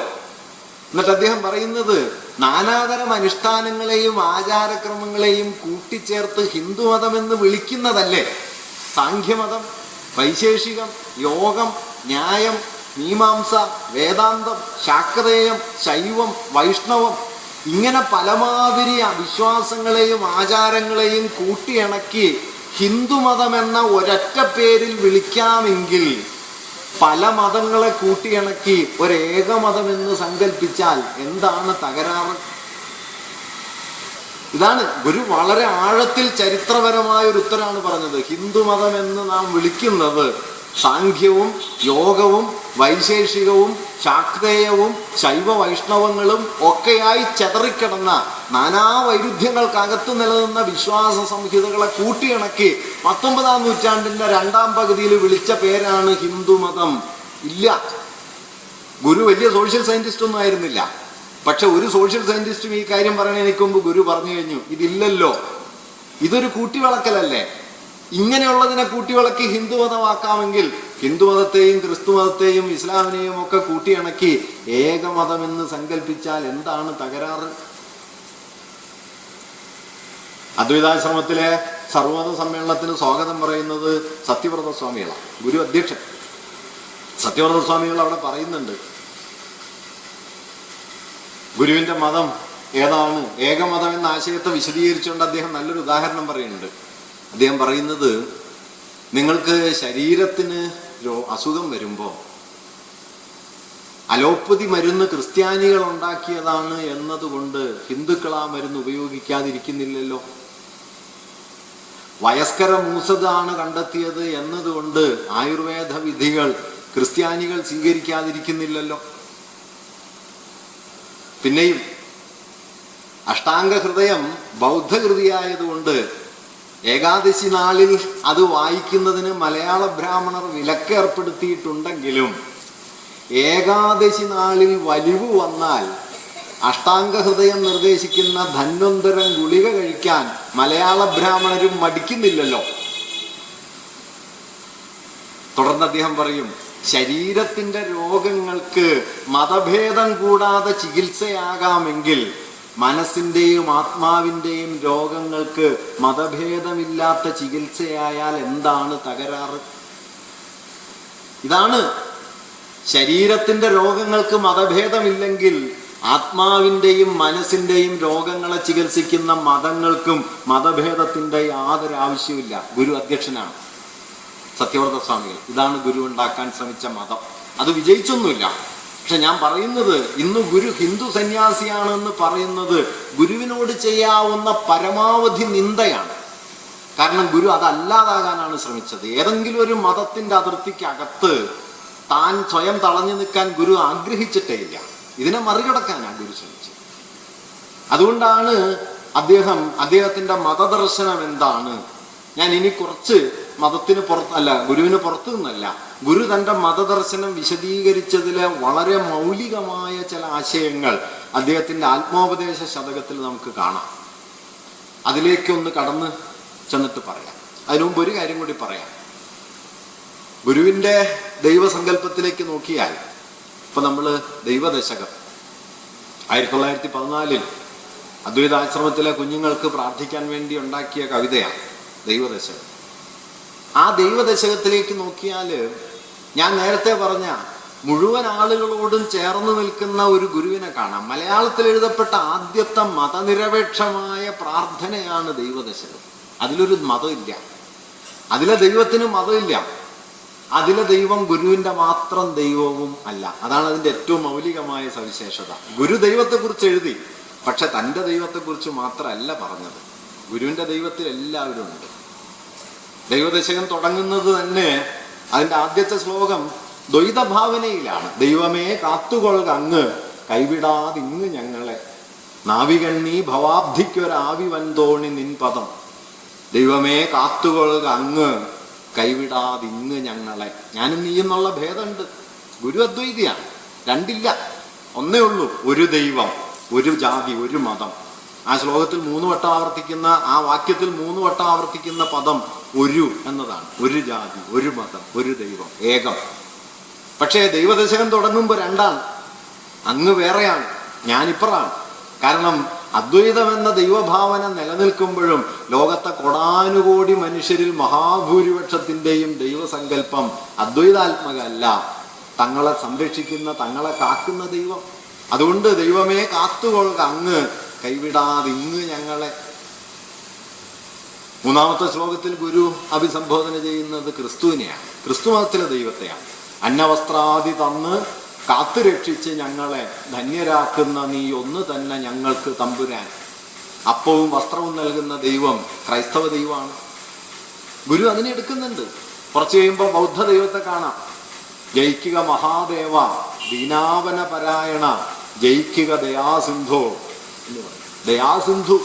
എന്നിട്ട് അദ്ദേഹം പറയുന്നത്, നാനാതരം അനുഷ്ഠാനങ്ങളെയും ആചാരക്രമങ്ങളെയും കൂട്ടിച്ചേർത്ത് ഹിന്ദുമതം എന്ന് വിളിക്കുന്നതല്ലേ സാഖ്യമതം, വൈശേഷികം, യോഗം, ന്യായം, മീമാംസ, വേദാന്തം, ശാക്തേയം, ശൈവം, വൈഷ്ണവം, ഇങ്ങനെ പലമാതിരി വിശ്വാസങ്ങളെയും ആചാരങ്ങളെയും കൂട്ടിയിണക്കി ഹിന്ദുമതം എന്ന ഒരൊറ്റ പേരിൽ വിളിക്കാമെങ്കിൽ പല മതങ്ങളെ കൂട്ടിയിണക്കി ഒരേകമതം എന്ന് സങ്കല്പിച്ചാൽ എന്താണ് തകരാറ്? ഇതാണ് ഗുരു വളരെ ആഴത്തിൽ ചരിത്രപരമായ ഒരു ഉത്തരമാണ് പറഞ്ഞത്. ഹിന്ദുമതം എന്ന് നാം വിളിക്കുന്നത് സാഖ്യവും യോഗവും വൈശേഷികവും ശാക്തേയവും ശൈവ വൈഷ്ണവങ്ങളും ഒക്കെയായി ചെതറിക്കിടന്ന നാനാ വൈരുദ്ധ്യങ്ങൾക്കകത്ത് നിലനിന്ന വിശ്വാസ സംഹിതകളെ കൂട്ടിയിണക്കി 19-ാം നൂറ്റാണ്ടിന്റെ 2ാം പകുതിയിൽ വിളിച്ച പേരാണ് ഹിന്ദുമതം. ഇല്ല, ഗുരു വലിയ സോഷ്യൽ സയന്റിസ്റ്റ് ഒന്നും ആയിരുന്നില്ല. പക്ഷെ ഒരു സോഷ്യൽ സയന്റിസ്റ്റും ഈ കാര്യം പറയണതിന് മുമ്പ് ഗുരു പറഞ്ഞു കഴിഞ്ഞു, ഇതില്ലല്ലോ, ഇതൊരു കൂട്ടിവളക്കലല്ലേ. ഇങ്ങനെയുള്ളതിനെ കൂട്ടിവിളക്കി ഹിന്ദുമതമാക്കാമെങ്കിൽ ഹിന്ദുമതത്തെയും ക്രിസ്തുമതത്തെയും ഇസ്ലാമിനെയും ഒക്കെ കൂട്ടിയിണക്കി ഏകമതമെന്ന് സങ്കല്പിച്ചാൽ എന്താണ് തകരാറ്? അദ്വൈതാശ്രമത്തിലെ സർവമത സമ്മേളനത്തിന് സ്വാഗതം പറയുന്നത് സത്യവ്രത സ്വാമികളാണ്, ഗുരു അധ്യക്ഷൻ. സത്യവ്രത സ്വാമികൾ അവിടെ പറയുന്നുണ്ട്, ഗുരുവിന്റെ മതം ഏതാണ്, ഏകമതം എന്ന ആശയത്തെ വിശദീകരിച്ചുകൊണ്ട് അദ്ദേഹം നല്ലൊരു ഉദാഹരണം പറയുന്നുണ്ട്. അദ്ദേഹം പറയുന്നത്, നിങ്ങൾക്ക് ശരീരത്തിന് അസുഖം വരുമ്പോൾ അലോപ്പതി മരുന്ന് ക്രിസ്ത്യാനികൾ ഉണ്ടാക്കിയതാണ് എന്നതുകൊണ്ട് ഹിന്ദുക്കൾ ആ മരുന്ന് ഉപയോഗിക്കാതിരിക്കുന്നില്ലല്ലോ. വയസ്കര മൂസതാണ് കണ്ടെത്തിയത് എന്നതുകൊണ്ട് ആയുർവേദ വിധികൾ ക്രിസ്ത്യാനികൾ സ്വീകരിക്കാതിരിക്കുന്നില്ലല്ലോ. പിന്നെയും അഷ്ടാംഗ ഹൃദയം ബൗദ്ധകൃതിയായതുകൊണ്ട് ഏകാദശി നാളിൽ അത് വായിക്കുന്നതിന് മലയാള ബ്രാഹ്മണർ വിലക്ക് ഏർപ്പെടുത്തിയിട്ടുണ്ടെങ്കിലും ഏകാദശി നാളിൽ വലിവ് വന്നാൽ അഷ്ടാംഗ ഹൃദയം നിർദ്ദേശിക്കുന്ന ധന്വന്തരം ഗുളിക കഴിക്കാൻ മലയാള ബ്രാഹ്മണരും മടിക്കുന്നില്ലല്ലോ. തുടർന്ന് അദ്ദേഹം പറയും, ശരീരത്തിന്റെ രോഗങ്ങൾക്ക് മതഭേദം കൂടാതെ ചികിത്സയാകാമെങ്കിൽ മനസ്സിന്റെയും ആത്മാവിന്റെയും രോഗങ്ങൾക്ക് മതഭേദമില്ലാത്ത ചികിത്സയായാൽ എന്താണ് തകരാറ്? ഇതാണ് ശരീരത്തിന്റെ രോഗങ്ങൾക്ക് മതഭേദമില്ലെങ്കിൽ ആത്മാവിന്റെയും മനസ്സിന്റെയും രോഗങ്ങളെ ചികിത്സിക്കുന്ന മതങ്ങൾക്കും മതഭേദത്തിന്റെ യാതൊരു ആവശ്യമില്ല. ഗുരു അധ്യക്ഷനാണ് സത്യവ്രത സ്വാമികൾ. ഇതാണ് ഗുരു ഉണ്ടാക്കാൻ ശ്രമിച്ച മതം. അത് വിജയിച്ചൊന്നുമില്ല. പക്ഷെ ഞാൻ പറയുന്നത്, ഇന്ന് ഗുരു ഹിന്ദു സന്യാസിയാണെന്ന് പറയുന്നത് ഗുരുവിനോട് ചെയ്യാവുന്ന പരമാവധി നിന്ദയാണ്. കാരണം ഗുരു അതല്ലാതാകാനാണ് ശ്രമിച്ചത്. ഏതെങ്കിലും ഒരു മതത്തിന്റെ അതിർത്തിക്കകത്ത് താൻ സ്വയം തളഞ്ഞു നിൽക്കാൻ ഗുരു ആഗ്രഹിച്ചിട്ടേ ഇല്ല. ഇതിനെ മറികടക്കാനാണ് ഗുരു ശ്രമിച്ചത്. അതുകൊണ്ടാണ് അദ്ദേഹത്തിന്റെ മതദർശനം എന്താണ്? ഞാൻ ഇനി കുറച്ച് മതത്തിന് പുറത്തല്ല, ഗുരുവിന് പുറത്തു നിന്നല്ല, ഗുരു തൻ്റെ മതദർശനം വിശദീകരിച്ചതിലെ വളരെ മൗലികമായ ചില ആശയങ്ങൾ അദ്ദേഹത്തിൻ്റെ ആത്മോപദേശ ശതകത്തിൽ നമുക്ക് കാണാം. അതിലേക്കൊന്ന് കടന്ന് ചെന്നിട്ട് പറയാം. അതിനു മുമ്പ് ഒരു കാര്യം കൂടി പറയാം. ഗുരുവിൻ്റെ ദൈവസങ്കല്പത്തിലേക്ക് നോക്കിയാൽ, ഇപ്പൊ നമ്മൾ ദൈവദശകം 1914 അദ്വൈതാശ്രമത്തിലെ കുഞ്ഞുങ്ങൾക്ക് പ്രാർത്ഥിക്കാൻ വേണ്ടി ഉണ്ടാക്കിയ കവിതയാണ് ദൈവദശകം. ആ ദൈവദശകത്തിലേക്ക് നോക്കിയാൽ ഞാൻ നേരത്തെ പറഞ്ഞ മുഴുവൻ ആളുകളോടും ചേർന്ന് നിൽക്കുന്ന ഒരു ഗുരുവിനെ കാണാം. മലയാളത്തിൽ എഴുതപ്പെട്ട ആദ്യത്തെ മതനിരപേക്ഷമായ പ്രാർത്ഥനയാണ് ദൈവദശകം. അതിലൊരു മതമില്ല, അതിലെ ദൈവത്തിന് മതമില്ല. അതിലെ ദൈവം ഗുരുവിൻ്റെ മാത്രം ദൈവവും അല്ല. അതാണ് അതിൻ്റെ ഏറ്റവും മൗലികമായ സവിശേഷത. ഗുരു ദൈവത്തെക്കുറിച്ച് എഴുതി, പക്ഷെ തൻ്റെ ദൈവത്തെക്കുറിച്ച് മാത്രമല്ല പറഞ്ഞത്. ഗുരുവിൻ്റെ ദൈവത്തിൽ എല്ലാവരും ഉണ്ട്. ദൈവദശകം തുടങ്ങുന്നത് തന്നെ അതിൻ്റെ ആദ്യത്തെ ശ്ലോകം ദ്വൈതഭാവനയിലാണ്. ദൈവമേ കാത്തുകൊള്ളുക അങ്ങ് കൈവിടാതിങ്ങ് ഞങ്ങളെ, നാവികണ്ണീ ഭവാബ്ധിക്കൊരാവി വൻതോണി നിൻ പദം. ദൈവമേ കാത്തുകൊള്ളുക അങ്ങ് കൈവിടാതിങ്ങ് ഞങ്ങളെ. ഞാനും നീ എന്നുള്ള ഭേദമുണ്ട്. ഗുരു അദ്വൈതിയാണ്, രണ്ടില്ല, ഒന്നേ ഉള്ളൂ. ഒരു ദൈവം, ഒരു ജാതി, ഒരു മതം. ആ ശ്ലോകത്തിൽ 3 വട്ടം ആവർത്തിക്കുന്ന, ആ വാക്യത്തിൽ 3 വട്ടം ആവർത്തിക്കുന്ന പദം ഒരു എന്നതാണ്. ഒരു ജാതി, ഒരു മതം, ഒരു ദൈവം, ഏകം. പക്ഷേ ദൈവദശകം തുടങ്ങുമ്പോൾ രണ്ടാണ്. അങ്ങ് വേറെയാണ്, ഞാനിപ്പറാണ്. കാരണം അദ്വൈതം എന്ന ദൈവഭാവന നിലനിൽക്കുമ്പോഴും ലോകത്തെ കൊടാനുകോടി മനുഷ്യരിൽ മഹാഭൂരിപക്ഷത്തിൻ്റെയും ദൈവസങ്കല്പം അദ്വൈതാത്മകല്ല, തങ്ങളെ സംരക്ഷിക്കുന്ന, തങ്ങളെ കാക്കുന്ന ദൈവം. അതുകൊണ്ട് ദൈവമേ കാത്തുകൊള്ളുക അങ്ങ് കൈവിടാതിങ്ങ് ഞങ്ങളെ. 3-ാമത്തെ ശ്ലോകത്തിൽ ഗുരു അഭിസംബോധന ചെയ്യുന്നത് ക്രിസ്തുവിനെയാണ്, ക്രിസ്തു മതത്തിലെ ദൈവത്തെയാണ്. അന്നവസ്ത്രാദി തന്ന് കാത്തുരക്ഷിച്ച് ഞങ്ങളെ ധന്യരാക്കുന്ന നീ ഒന്ന് തന്നെ ഞങ്ങൾക്ക് തമ്പുരാൻ. അപ്പവും വസ്ത്രവും നൽകുന്ന ദൈവം ക്രൈസ്തവ ദൈവമാണ്. ഗുരു അതിനെ എടുക്കുന്നുണ്ട്. കുറച്ച് കഴിയുമ്പോൾ ബൗദ്ധ ദൈവത്തെ കാണാം. ജയിക്കുക മഹാദേവ ദീനാവന പരായണ, ജയിക്കുക ദയാസിന്ധോ എന്ന് പറയും. ദയാസിന്ധു,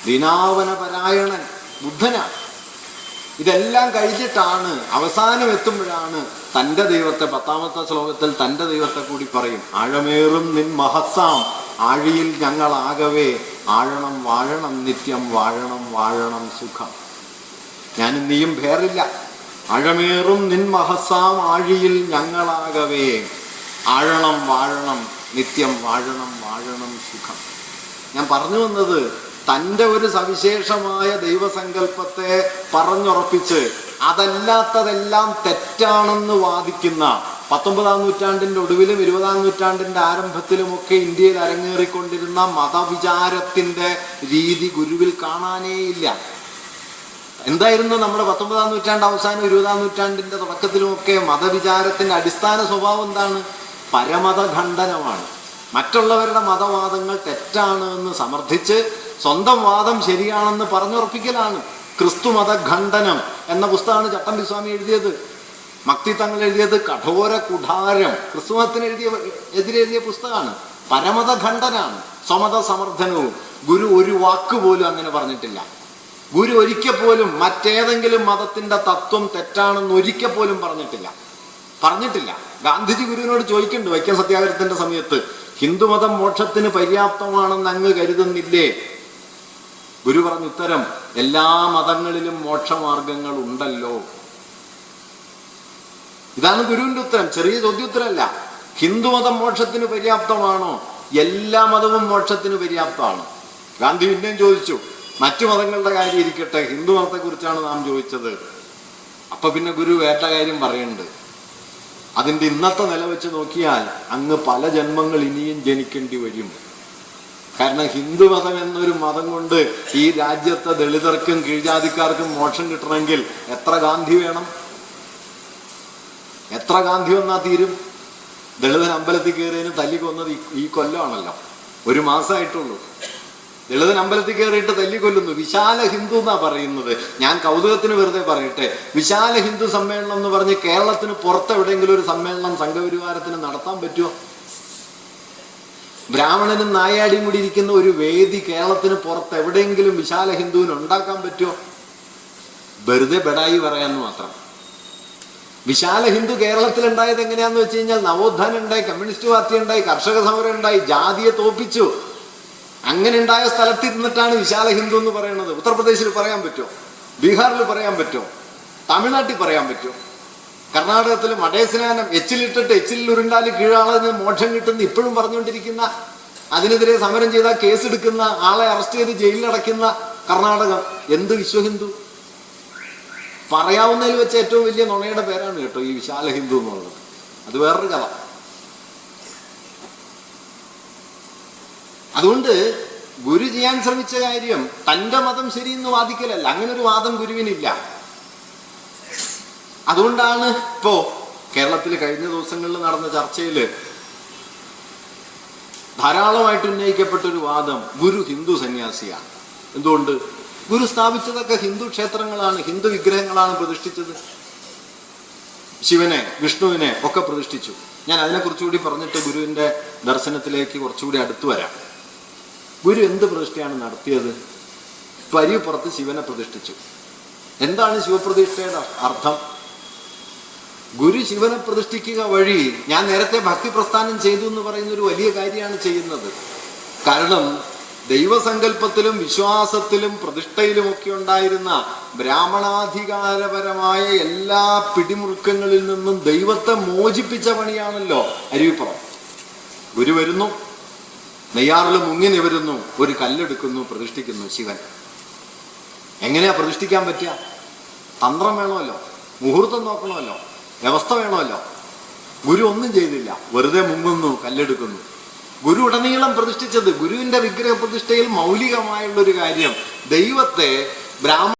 ദീനാവന പരായണൻ ബുദ്ധനാണ്. ഇതെല്ലാം കഴിച്ചിട്ടാണ് അവസാനം എത്തുമ്പോഴാണ് തൻ്റെ ദൈവത്തെ, 10-ാമത്തെ ശ്ലോകത്തിൽ തൻ്റെ ദൈവത്തെ കൂടി പറയും. ആഴമേറും നിൻ മഹസാം ആഴിയിൽ ഞങ്ങളാകവേ, ആഴണം വാഴണം നിത്യം, വാഴണം വാഴണം സുഖം. ഞാനും നീയും ഭേറില്ല. ആഴമേറും നിൻ മഹസാം ആഴിയിൽ ഞങ്ങളാകവേ, ആഴണം വാഴണം നിത്യം, വാഴണം വാഴണം സുഖം. ഞാൻ പറഞ്ഞു വന്നത്, തൻ്റെ ഒരു സവിശേഷമായ ദൈവസങ്കല്പത്തെ പറഞ്ഞുറപ്പിച്ച് അതല്ലാത്തതെല്ലാം തെറ്റാണെന്ന് വാദിക്കുന്ന 19-ാം നൂറ്റാണ്ടിൻ്റെ ഒടുവിലും 20-ാം നൂറ്റാണ്ടിൻ്റെ ആരംഭത്തിലുമൊക്കെ ഇന്ത്യയിൽ അരങ്ങേറിക്കൊണ്ടിരുന്ന മതവിചാരത്തിൻ്റെ രീതി ഗുരുവിൽ കാണാനേയില്ല. എന്തായിരുന്നു നമ്മുടെ 19-ാം നൂറ്റാണ്ട് അവസാനം 20-ാം നൂറ്റാണ്ടിൻ്റെ തുടക്കത്തിലുമൊക്കെ മതവിചാരത്തിൻ്റെ അടിസ്ഥാന സ്വഭാവം എന്താണ്? പരമത ഖണ്ഡനമാണ്. മറ്റുള്ളവരുടെ മതവാദങ്ങൾ തെറ്റാണ് എന്ന് സമർത്ഥിച്ച് സ്വന്തം വാദം ശരിയാണെന്ന് പറഞ്ഞുറപ്പിക്കലാണ്. ക്രിസ്തു മതഖണ്ഡനം എന്ന പുസ്തകമാണ് ചട്ടമ്പി സ്വാമി എഴുതിയത്. മക്തി തങ്ങൾ എഴുതിയത് കഠോര കുഠാരം, ക്രിസ്തുമതത്തിന് എതിരെഴുതിയ പുസ്തകമാണ്. പരമത ഖണ്ഡനാണ്, സ്വമത സമർത്ഥനവും. ഗുരു ഒരു വാക്ക് പോലും അങ്ങനെ പറഞ്ഞിട്ടില്ല. ഗുരു ഒരിക്കൽ പോലും മറ്റേതെങ്കിലും മതത്തിന്റെ തത്വം തെറ്റാണെന്ന് ഒരിക്കൽ പോലും പറഞ്ഞിട്ടില്ല. ഗാന്ധിജി ഗുരുവിനോട് ചോദിക്കുന്നുണ്ട് വൈക്കം സത്യാഗ്രഹത്തിന്റെ സമയത്ത്, ഹിന്ദുമതം മോക്ഷത്തിന് പര്യാപ്തമാണെന്ന് അങ്ങ് കരുതുന്നില്ലേ? ഗുരു പറഞ്ഞ ഉത്തരം, എല്ലാ മതങ്ങളിലും മോക്ഷമാർഗങ്ങൾ ഉണ്ടല്ലോ. ഇതാണ് ഗുരുവിന്റെ ഉത്തരം, ചെറിയ ചോദ്യോത്തരമല്ല. ഹിന്ദുമതം മോക്ഷത്തിന് പര്യാപ്തമാണോ? എല്ലാ മതവും മോക്ഷത്തിന് പര്യാപ്തമാണ്. ഗാന്ധി പിന്നെയും ചോദിച്ചു, മറ്റു മതങ്ങളുടെ കാര്യം ഇരിക്കട്ടെ, ഹിന്ദു മതത്തെ കുറിച്ചാണ് നാം ചോദിച്ചത്. അപ്പൊ പിന്നെ ഗുരു വേട്ട കാര്യം പറയുന്നുണ്ട്. അതിന്റെ ഇന്നത്തെ നില വെച്ച് നോക്കിയാൽ അങ്ങ് പല ജന്മങ്ങൾ ഇനിയും ജനിക്കേണ്ടി വരും. കാരണം ഹിന്ദുമതം എന്നൊരു മതം കൊണ്ട് ഈ രാജ്യത്തെ ദളിതർക്കും കീഴ്ജാതിക്കാർക്കും മോക്ഷം കിട്ടണമെങ്കിൽ എത്ര ഗാന്ധി വേണം? എത്ര ഗാന്ധി വന്നാ തീരും? ദളിതൻ അമ്പലത്തിൽ കയറിയതിന് തല്ലിക്കൊന്നത് ഈ കൊല്ലമാണല്ലോ, 1 മാസമായിട്ടുള്ളൂ. ദളിതൻ അമ്പലത്തിൽ കയറിയിട്ട് തല്ലിക്കൊല്ലുന്നു. വിശാല ഹിന്ദു എന്നാ പറയുന്നത്. ഞാൻ കൗതുകത്തിന് വെറുതെ പറയട്ടെ, വിശാല ഹിന്ദു സമ്മേളനം എന്ന് പറഞ്ഞ് കേരളത്തിന് പുറത്ത് എവിടെയെങ്കിലും ഒരു സമ്മേളനം സംഘപരിവാരത്തിന് നടത്താൻ പറ്റുമോ? ബ്രാഹ്മണനും നായാടിയും കൂടി ഇരിക്കുന്ന ഒരു വേദി കേരളത്തിന് പുറത്ത് എവിടെയെങ്കിലും വിശാല ഹിന്ദുവിന് ഉണ്ടാക്കാൻ പറ്റുമോ? വെറുതെ ബെടായി പറയാന്ന് മാത്രം. വിശാല ഹിന്ദു കേരളത്തിൽ ഉണ്ടായത് എങ്ങനെയാന്ന് വെച്ച് കഴിഞ്ഞാൽ നവോത്ഥാനം ഉണ്ടായി, കമ്മ്യൂണിസ്റ്റ് പാർട്ടി ഉണ്ടായി, കർഷക സമരം ഉണ്ടായി, ജാതിയെ തോപ്പിച്ചു. അങ്ങനെ ഉണ്ടായ സ്ഥലത്തിരുന്നിട്ടാണ് വിശാല ഹിന്ദു എന്ന് പറയുന്നത്. ഉത്തർപ്രദേശിൽ പറയാൻ പറ്റുമോ? ബീഹാറിൽ പറയാൻ പറ്റുമോ? തമിഴ്നാട്ടിൽ പറയാൻ പറ്റുമോ? കർണാടകത്തിൽ മടേസ്നാനം എച്ചിലിട്ടിട്ട് എച്ചിലിൽ ഉരുണ്ടാല് കീഴാളതിന് മോക്ഷം കിട്ടുന്ന ഇപ്പോഴും പറഞ്ഞുകൊണ്ടിരിക്കുന്ന, അതിനെതിരെ സമരം ചെയ്താൽ കേസെടുക്കുന്ന, ആളെ അറസ്റ്റ് ചെയ്ത് ജയിലിലടയ്ക്കുന്ന കർണാടകം എന്ത് വിശ്വഹിന്ദു? പറയാവുന്നതിൽ വെച്ച് ഏറ്റവും വലിയ നുണയുടെ പേരാണ് കേട്ടോ ഈ വിശാല ഹിന്ദു എന്നുള്ളത്. അത് വേറൊരു കഥ. അതുകൊണ്ട് ഗുരു ചെയ്യാൻ ശ്രമിച്ച കാര്യം തൻ്റെ മതം ശരിയെന്ന് വാദിക്കലല്ല. അങ്ങനെ ഒരു വാദം ഗുരുവിനില്ല. അതുകൊണ്ടാണ് ഇപ്പോ കേരളത്തിൽ കഴിഞ്ഞ ദിവസങ്ങളിൽ നടന്ന ചർച്ചയിൽ ധാരാളമായിട്ട് ഉന്നയിക്കപ്പെട്ട ഒരു വാദം, ഗുരു ഹിന്ദു സന്യാസിയാണ്. എന്തുകൊണ്ട്? ഗുരു സ്ഥാപിച്ചതൊക്കെ ഹിന്ദു ക്ഷേത്രങ്ങളാണ്, ഹിന്ദു വിഗ്രഹങ്ങളാണ് പ്രതിഷ്ഠിച്ചത്. ശിവനെ, വിഷ്ണുവിനെ ഒക്കെ പ്രതിഷ്ഠിച്ചു. ഞാൻ അതിനെക്കുറിച്ചുകൂടി പറഞ്ഞിട്ട് ഗുരുവിന്റെ ദർശനത്തിലേക്ക് കുറച്ചുകൂടി അടുത്തു വരാം. ഗുരു എന്ത് പ്രതിഷ്ഠയാണ് നടത്തിയത്? പരിപുറത്ത് ശിവനെ പ്രതിഷ്ഠിച്ചു. എന്താണ് ശിവപ്രതിഷ്ഠയുടെ അർത്ഥം? ഗുരു ശിവനെ പ്രതിഷ്ഠിക്കുക വഴി, ഞാൻ നേരത്തെ ഭക്തി പ്രസ്ഥാനം ചെയ്തു എന്ന് പറയുന്ന ഒരു വലിയ കാര്യമാണ് ചെയ്യുന്നത്. കാരണം ദൈവസങ്കല്പത്തിലും വിശ്വാസത്തിലും പ്രതിഷ്ഠയിലുമൊക്കെ ഉണ്ടായിരുന്ന ബ്രാഹ്മണാധികാരപരമായ എല്ലാ പിടിമുറുക്കങ്ങളിൽ നിന്നും ദൈവത്തെ മോചിപ്പിച്ച പണിയാണല്ലോ അരുവിപ്പുറം. ഗുരു വരുന്നു, നെയ്യാറിൽ മുങ്ങി നിവരുന്നു, ഒരു കല്ലെടുക്കുന്നു, പ്രതിഷ്ഠിക്കുന്നു ശിവൻ. എങ്ങനെയാ പ്രതിഷ്ഠിക്കാൻ പറ്റുക? തന്ത്രം വേണമല്ലോ, മുഹൂർത്തം നോക്കണമല്ലോ, വ്യവസ്ഥ വേണമല്ലോ. ഗുരു ഒന്നും ചെയ്തില്ല, വെറുതെ മുങ്ങുന്നു, കല്ലെടുക്കുന്നു. ഗുരു ഉടനീളം പ്രതിഷ്ഠിച്ചത്, ഗുരുവിന്റെ വിഗ്രഹ പ്രതിഷ്ഠയിൽ മൗലികമായുള്ളൊരു കാര്യം, ദൈവത്തെ ബ്രാഹ്മണ